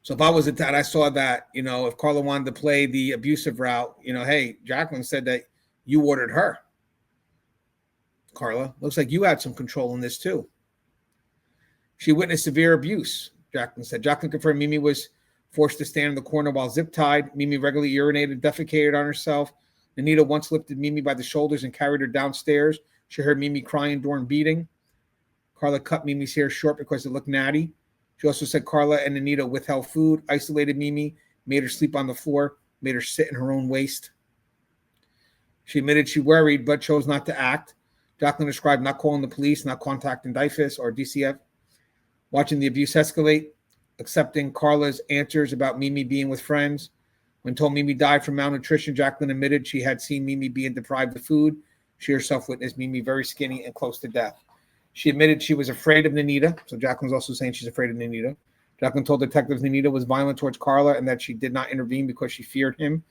A: So if I was at that, I saw that, if Carla wanted to play the abusive route, hey, Jacqueline said that you ordered her. Carla, looks like you had some control in this too. She witnessed severe abuse, Jacqueline said. Jacqueline confirmed Mimi was forced to stand in the corner while zip-tied. Mimi regularly urinated, defecated on herself. Anita once lifted Mimi by the shoulders and carried her downstairs. She heard Mimi crying during beating. Carla cut Mimi's hair short because it looked natty. She also said Carla and Anita withheld food, isolated Mimi, made her sleep on the floor, made her sit in her own waste. She admitted she worried but chose not to act. Jacqueline described not calling the police, not contacting DIFUS or DCF, watching the abuse escalate, accepting Carla's answers about Mimi being with friends. When told Mimi died from malnutrition, Jacqueline admitted she had seen Mimi being deprived of food. She herself witnessed Mimi very skinny and close to death. She admitted she was afraid of Nanita. So Jacqueline's also saying she's afraid of Nanita. Jacqueline told detectives Nanita was violent towards Carla and that she did not intervene because she feared him.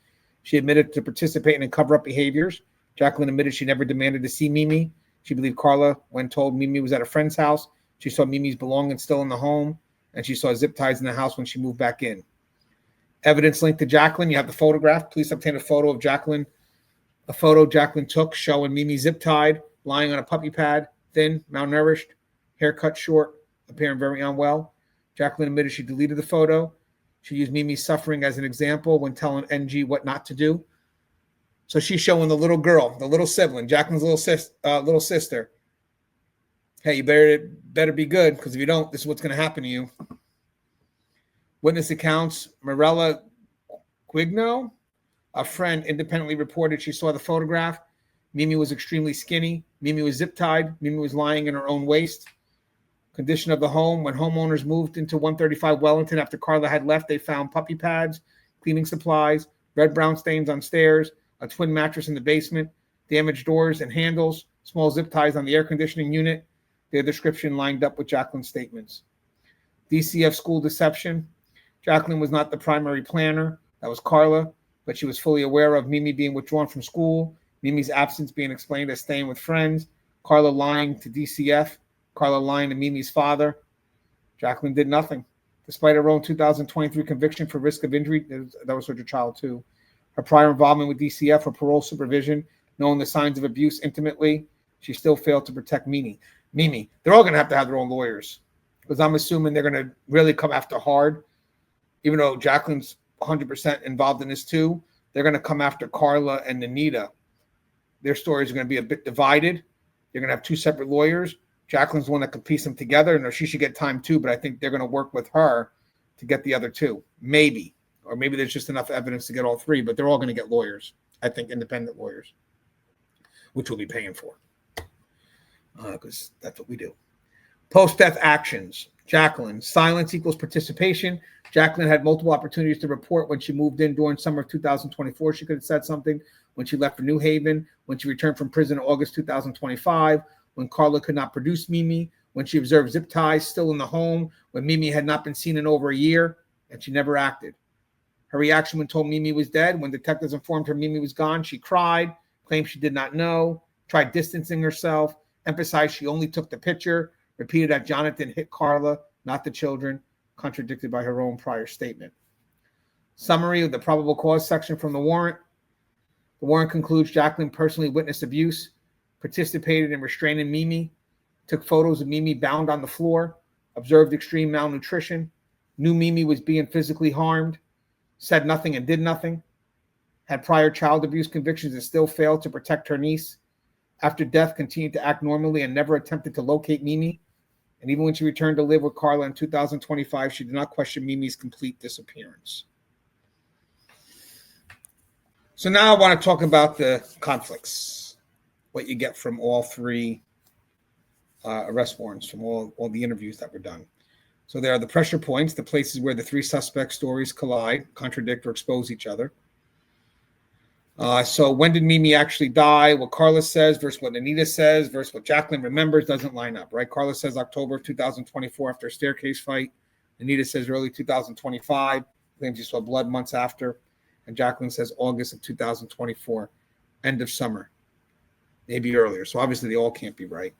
A: She admitted to participating in cover-up behaviors. Jacqueline admitted she never demanded to see Mimi. She believed Carla when told Mimi was at a friend's house. She saw Mimi's belongings still in the home, and she saw zip ties in the house when she moved back in. Evidence linked to Jacqueline. You have the photograph. Police obtained a photo of Jacqueline. A photo Jacqueline took showing Mimi zip tied, lying on a puppy pad, thin, malnourished, hair cut short, appearing very unwell. Jacqueline admitted she deleted the photo. She used Mimi's suffering as an example when telling NG what not to do. So she's showing the little girl, the little sibling, Jacqueline's little sister. Hey, you better be good, because if you don't, this is what's going to happen to you. Witness accounts, Mirella Quigno, a friend, independently reported she saw the photograph. Mimi was extremely skinny. Mimi was zip-tied. Mimi was lying in her own waste. Condition of the home. When homeowners moved into 135 Wellington after Carla had left, they found puppy pads, cleaning supplies, red-brown stains on stairs, a twin mattress in the basement, damaged doors and handles, small zip ties on the air conditioning unit. Their description lined up with Jacqueline's statements. DCF school deception. Jacqueline was not the primary planner. That was Carla, but she was fully aware of Mimi being withdrawn from school, Mimi's absence being explained as staying with friends, Carla lying to DCF, Carla lying to Mimi's father. Jacqueline did nothing. Despite her own 2023 conviction for risk of injury, that was her child too. Her prior involvement with DCF for parole supervision, knowing the signs of abuse intimately, she still failed to protect Mimi. They're all going to have their own lawyers, because I'm assuming they're going to really come after hard. Even though Jacqueline's 100% involved in this too, they're going to come after Carla and Anita. Their stories are going to be a bit divided. They're going to have two separate lawyers. Jacqueline's the one that can piece them together, and she should get time too, but I think they're going to work with her to get the other two. Maybe. Or maybe there's just enough evidence to get all three, but they're all going to get lawyers. I think independent lawyers, which we'll be paying for, because that's what we do. Post-death actions. Jacqueline. Silence equals participation. Jacqueline had multiple opportunities to report. When she moved in during summer of 2024, she could have said something. When she left for New Haven, when she returned from prison in August 2025, when Carla could not produce Mimi, when she observed zip ties still in the home, when Mimi had not been seen in over a year, and she never acted. Her reaction when told Mimi was dead. When detectives informed her Mimi was gone, she cried, claimed she did not know, tried distancing herself, emphasized she only took the picture, repeated that Jonathan hit Carla, not the children, contradicted by her own prior statement. Summary of the probable cause section from the warrant. The warrant concludes Jacqueline personally witnessed abuse, participated in restraining Mimi, took photos of Mimi bound on the floor, observed extreme malnutrition, knew Mimi was being physically harmed, said nothing and did nothing, had prior child abuse convictions and still failed to protect her niece. After death, continued to act normally and never attempted to locate Mimi. And even when she returned to live with Carla in 2025, she did not question Mimi's complete disappearance. So now I want to talk about the conflicts, what you get from all three arrest warrants, from all the interviews that were done. So there are the pressure points, the places where the three suspect stories collide, contradict, or expose each other. So when did Mimi actually die? What Carla says versus what Anita says versus what Jacqueline remembers doesn't line up, right? Carla says October of 2024 after a staircase fight. Anita says early 2025, claims she saw blood months after. And Jacqueline says August of 2024, end of summer, maybe earlier. So obviously they all can't be right.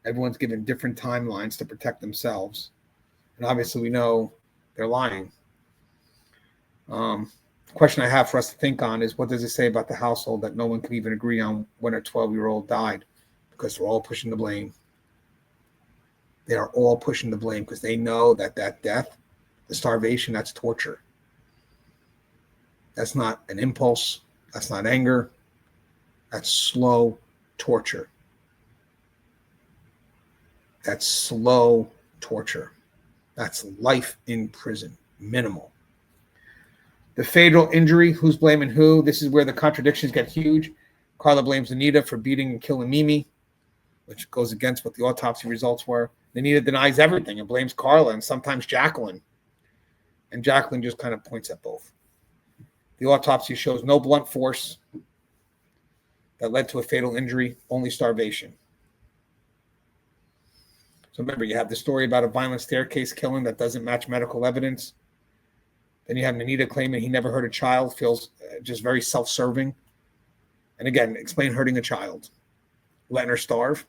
A: Everyone's given different timelines to protect themselves. And obviously we know they're lying. Question I have for us to think on is, what does it say about the household that no one can even agree on when a 12-year-old died? Because they're all pushing the blame. They are all pushing the blame because they know that death, the starvation, that's torture. That's not an impulse. That's not anger. That's slow torture. That's slow torture. That's life in prison, minimal. The fatal injury, who's blaming who? This is where the contradictions get huge. Carla blames Anita for beating and killing Mimi, which goes against what the autopsy results were. Anita denies everything and blames Carla and sometimes Jacqueline. And Jacqueline just kind of points at both. The autopsy shows no blunt force that led to a fatal injury, only starvation. So remember, you have the story about a violent staircase killing that doesn't match medical evidence. Then you have Anita claiming he never hurt a child, feels just very self-serving. And again, explain hurting a child. Letting her starve.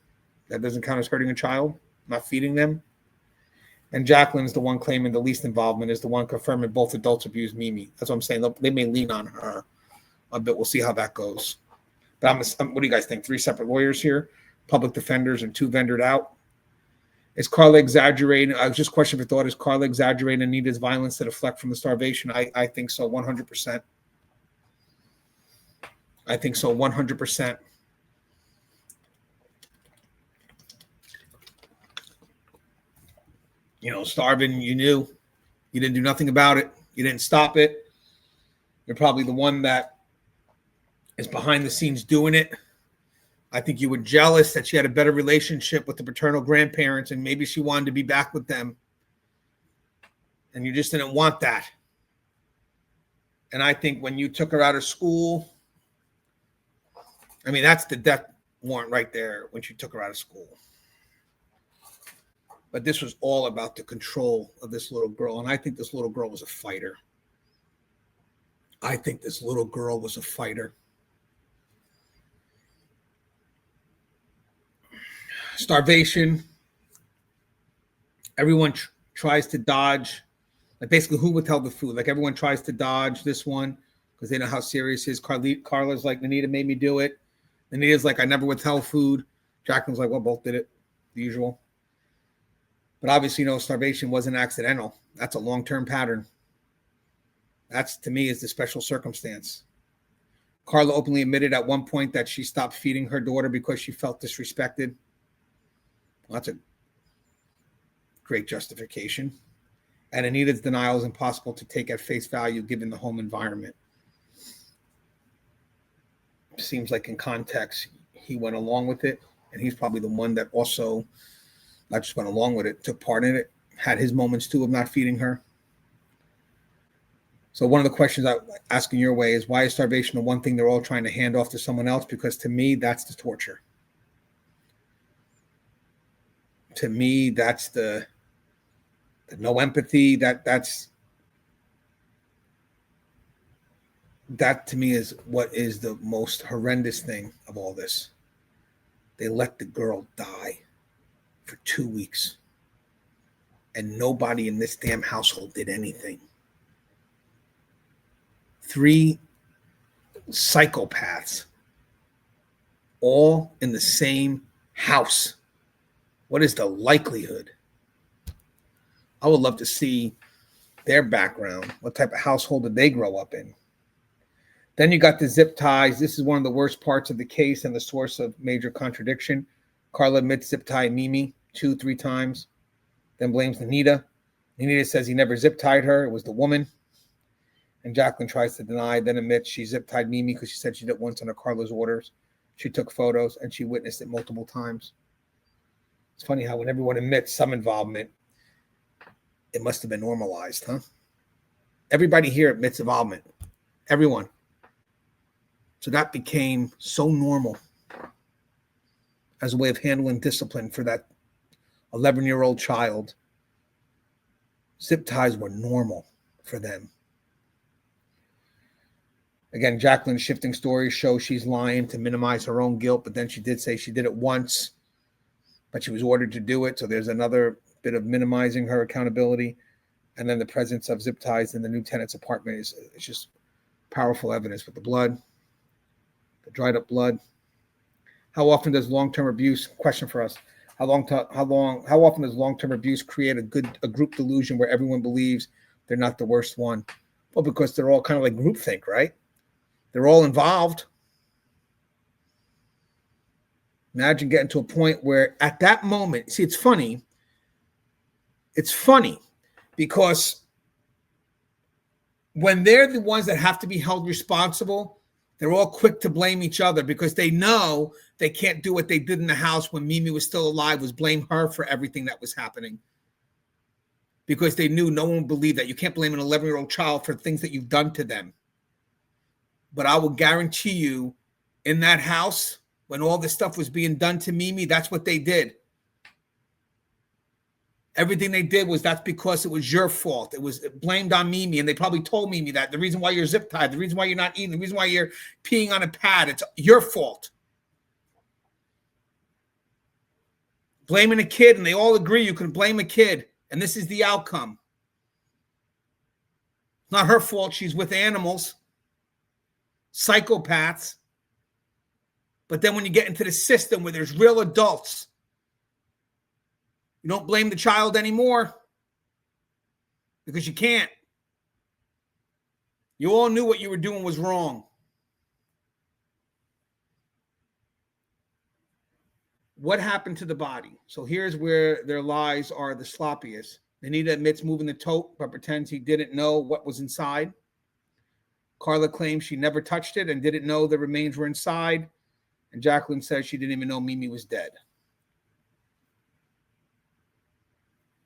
A: That doesn't count as hurting a child. Not feeding them. And Jacqueline's the one claiming the least involvement, is the one confirming both adults abused Mimi. That's what I'm saying. They may lean on her a bit. We'll see how that goes. But what do you guys think? 3 separate lawyers here, public defenders, and 2 vendored out. Is Carla exaggerating? Just question for thought. Is Carla exaggerating Anita's violence to deflect from the starvation? I think so, 100%. I think so, 100%. You know, starving, you knew. You didn't do nothing about it. You didn't stop it. You're probably the one that is behind the scenes doing it. I think you were jealous that she had a better relationship with the paternal grandparents and maybe she wanted to be back with them. And you just didn't want that. And I think when you took her out of school, I mean, that's the death warrant right there when she took her out of school. But this was all about the control of this little girl. And I think this little girl was a fighter. I think this little girl was a fighter. Starvation. Everyone tries to dodge. Like basically, who withheld the food? Like everyone tries to dodge this one because they know how serious it is. Carla's like, Anita made me do it. Anita's like, I never withheld food. Jacqueline's like, well, both did it. The usual. But obviously, you know, starvation wasn't accidental. That's a long-term pattern. That's, to me, is the special circumstance. Carla openly admitted at one point that she stopped feeding her daughter because she felt disrespected. Well, that's a great justification. And Anita's denial is impossible to take at face value given the home environment. Seems like in context, he went along with it. And he's probably the one that also not just went along with it, took part in it, had his moments too of not feeding her. So one of the questions I'm asking your way is, why is starvation the one thing they're all trying to hand off to someone else? Because to me, that's the torture. To me, that's the no empathy. That to me is what is the most horrendous thing of all this. They let the girl die for 2 weeks. And nobody in this damn household did anything. 3 psychopaths all in the same house What is the likelihood? I would love to see their background. What type of household did they grow up in? Then you got the zip ties. This is one of the worst parts of the case and the source of major contradiction. Carla admits zip tie Mimi 2-3 times, then blames Anita. Anita says he never zip tied her. It was the woman. And Jacqueline tries to deny, then admits she zip tied Mimi because she said she did it once under Carla's orders. She took photos and she witnessed it multiple times. It's funny how when everyone admits some involvement, it must have been normalized, huh? Everybody here admits involvement. Everyone. So that became so normal as a way of handling discipline for that 11-year-old child. Zip ties were normal for them. Again, Jacqueline's shifting stories show she's lying to minimize her own guilt, but then she did say she did it once, but she was ordered to do it. So there's another bit of minimizing her accountability. And then the presence of zip ties in the new tenant's apartment is just powerful evidence with the blood, the dried up blood. How often does long-term abuse, question for us, how often does long-term abuse create a group delusion where everyone believes they're not the worst one? Well, because they're all kind of like groupthink, right? They're all involved. Imagine getting to a point where at that moment, see, it's funny. It's funny because when they're the ones that have to be held responsible, they're all quick to blame each other because they know they can't do what they did in the house when Mimi was still alive, was blame her for everything that was happening. Because they knew no one believed that. You can't blame an 11-year-old child for things that you've done to them. But I will guarantee you, in that house, when all this stuff was being done to Mimi, that's what they did. Everything they did was that's because it was your fault. It was blamed on Mimi, and they probably told Mimi that the reason why you're zip tied, the reason why you're not eating, the reason why you're peeing on a pad, it's your fault. Blaming a kid, and they all agree you can blame a kid, and this is the outcome. It's not her fault. She's with animals, psychopaths. But then when you get into the system where there's real adults, you don't blame the child anymore because you can't. You all knew what you were doing was wrong. What happened to the body? So here's where their lies are the sloppiest. Anita admits moving the tote, but pretends he didn't know what was inside. Carla claims she never touched it and didn't know the remains were inside. And Jacqueline says she didn't even know Mimi was dead.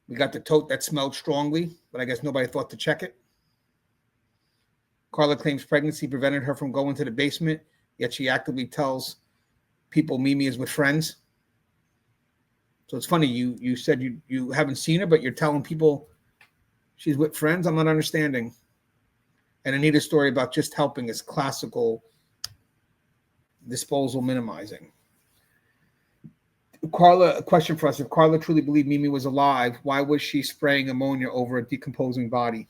A: We got the tote that smelled strongly, but I guess nobody thought to check it. Carla claims pregnancy prevented her from going to the basement, yet she actively tells people Mimi is with friends. So it's funny, you said you haven't seen her, but you're telling people she's with friends? I'm not understanding. And Anita's story about just helping is classical disposal minimizing. Carla, a question for us. If Carla truly believed Mimi was alive, why was she spraying ammonia over a decomposing body?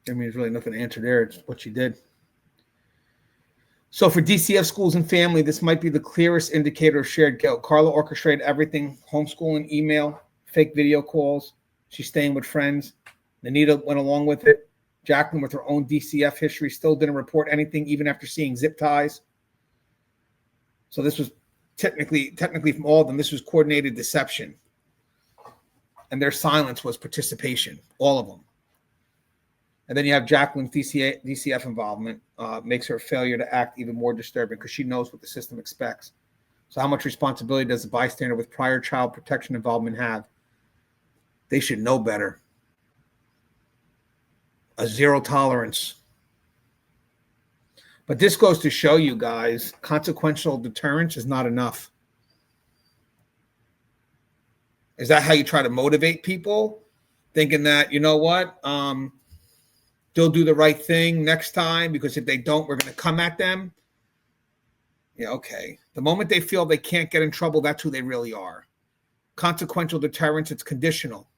A: I mean, there's really nothing to answer there. It's what she did. So for DCF schools and family, this might be the clearest indicator of shared guilt. Carla orchestrated everything, homeschooling, email, fake video calls. She's staying with friends. Anita went along with it. Jacqueline, with her own DCF history, still didn't report anything even after seeing zip ties. So this was technically from all of them, this was coordinated deception. And their silence was participation, all of them. And then you have Jacqueline's DCF involvement makes her failure to act even more disturbing because she knows what the system expects. So how much responsibility does a bystander with prior child protection involvement have? They should know better. A zero tolerance. But this goes to show you guys, consequential deterrence is not enough. Is that how you try to motivate people? Thinking that, you know what, they'll do the right thing next time because if they don't, we're going to come at them. Yeah, okay. The moment they feel they can't get in trouble, that's who they really are. Consequential deterrence, it's conditional.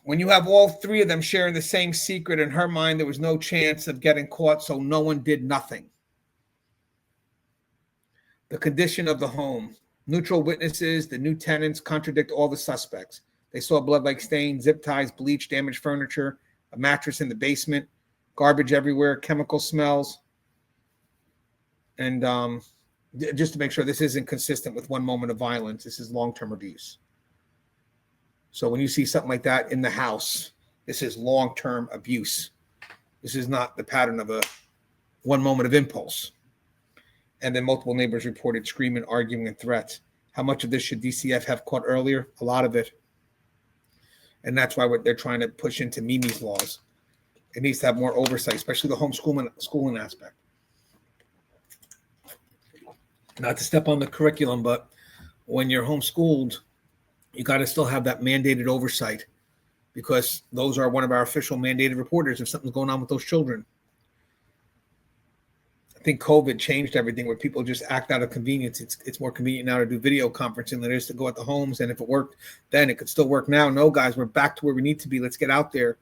A: When you have all three of them sharing the same secret, in her mind, there was no chance of getting caught, so no one did nothing. The condition of the home. Neutral witnesses, the new tenants, contradict all the suspects. They saw blood-like stains, zip ties, bleach, damaged furniture, a mattress in the basement, garbage everywhere, chemical smells. And just to make sure this isn't consistent with one moment of violence, this is long-term abuse. So when you see something like that in the house, this is long-term abuse. This is not the pattern of a one moment of impulse. And then multiple neighbors reported screaming, arguing, and threats. How much of this should DCF have caught earlier? A lot of it. And that's why they're trying to push into Mimi's laws. It needs to have more oversight, especially the homeschooling aspect. Not to step on the curriculum, but when you're homeschooled, you got to still have that mandated oversight, because those are one of our official mandated reporters if something's going on with those children. I think COVID changed everything where people just act out of convenience. It's more convenient now to do video conferencing than it is to go at the homes. And if it worked then, it could still work now. No, guys, we're back to where we need to be. Let's get out there.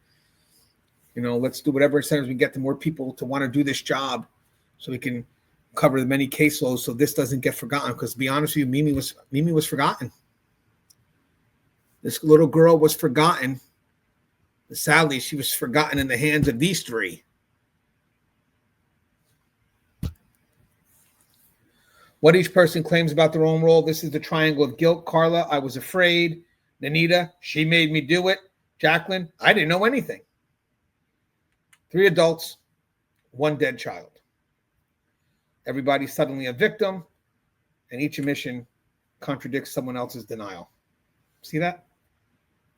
A: Let's do whatever incentives we get to more people to want to do this job so we can cover the many caseloads so this doesn't get forgotten. Because to be honest with you, Mimi was forgotten. This little girl was forgotten. Sadly, she was forgotten in the hands of these three. What each person claims about their own role. This is the triangle of guilt. Carla, I was afraid. Nanita, she made me do it. Jacqueline, I didn't know anything. 3 adults, 1 dead child. Everybody's suddenly a victim, and each admission contradicts someone else's denial. See that?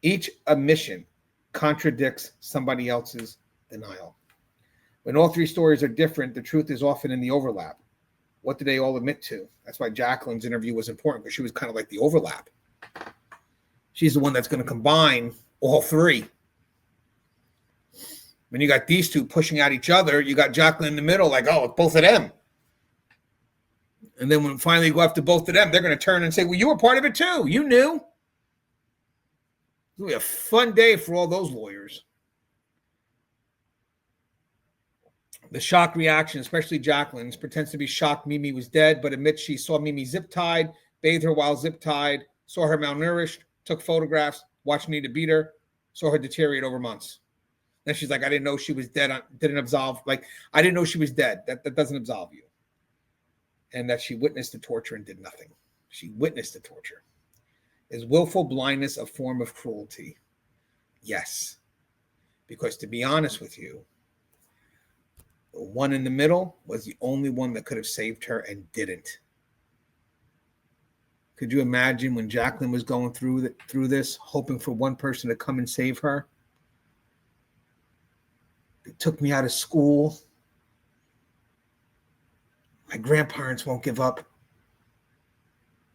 A: Each admission contradicts somebody else's denial. When all 3 stories are different, the truth is often in the overlap. What do they all admit to? That's why Jacqueline's interview was important, because she was kind of like the overlap. She's the one that's going to combine all 3. When you got these 2 pushing at each other, you got Jacqueline in the middle, like, oh, it's both of them. And then when finally you go after both of them, they're going to turn and say, well, you were part of it too. You knew. It'll be a fun day for all those lawyers. The shock reaction, especially Jacqueline's, pretends to be shocked Mimi was dead, but admits she saw Mimi zip-tied, bathed her while zip-tied, saw her malnourished, took photographs, watched Nita beat her, saw her deteriorate over months. Then she's like, I didn't know she was dead. Didn't absolve. Like, I didn't know she was dead. That doesn't absolve you. And that she witnessed the torture and did nothing. She witnessed the torture. Is willful blindness a form of cruelty? Yes. Because to be honest with you, the one in the middle was the only one that could have saved her and didn't. Could you imagine when Jacqueline was going through this, hoping for one person to come and save her? They took me out of school. My grandparents won't give up.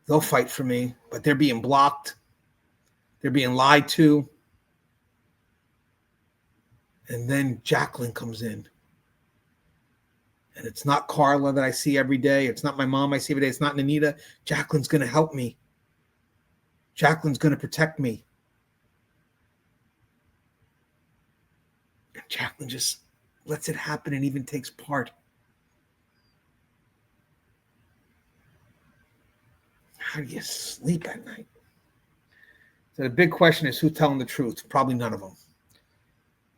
A: They'll fight for me, but they're being blocked. They're being lied to. And then Jacqueline comes in. And it's not Carla that I see every day. It's not my mom I see every day. It's not Nanita. Jacqueline's going to help me. Jacqueline's going to protect me. And Jacqueline just lets it happen and even takes part. How do you sleep at night? So the big question is, who's telling the truth? Probably none of them.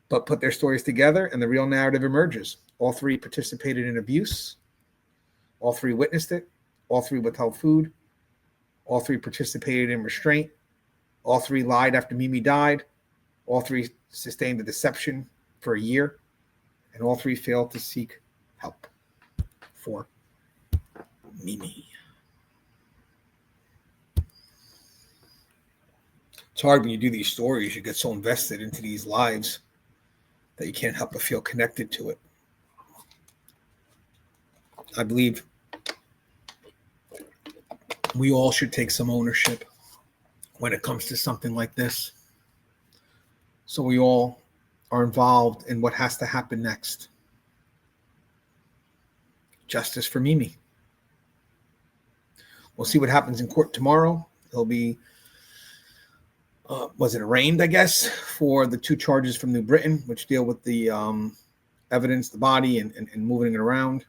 A: But put their stories together and the real narrative emerges. All 3 participated in abuse. All 3 witnessed it. All 3 withheld food. All 3 participated in restraint. All 3 lied after Mimi died. All 3 sustained the deception for a year. And all 3 failed to seek help for Mimi. It's hard when you do these stories. You get so invested into these lives that you can't help but feel connected to it. I believe we all should take some ownership when it comes to something like this. So we all are involved in what has to happen next. Justice for Mimi. We'll see what happens in court tomorrow. There'll be was it arraigned, I guess, for the 2 charges from New Britain, which deal with the evidence, the body, and moving it around.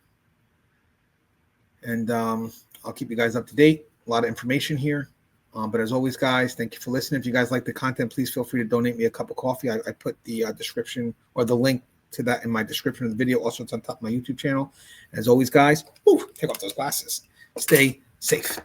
A: And I'll keep you guys up to date. A lot of information here. But as always, guys, thank you for listening. If you guys like the content, please feel free to donate me a cup of coffee. I put the description or the link to that in my description of the video. Also, it's on top of my YouTube channel. As always, guys, take off those glasses. Stay safe.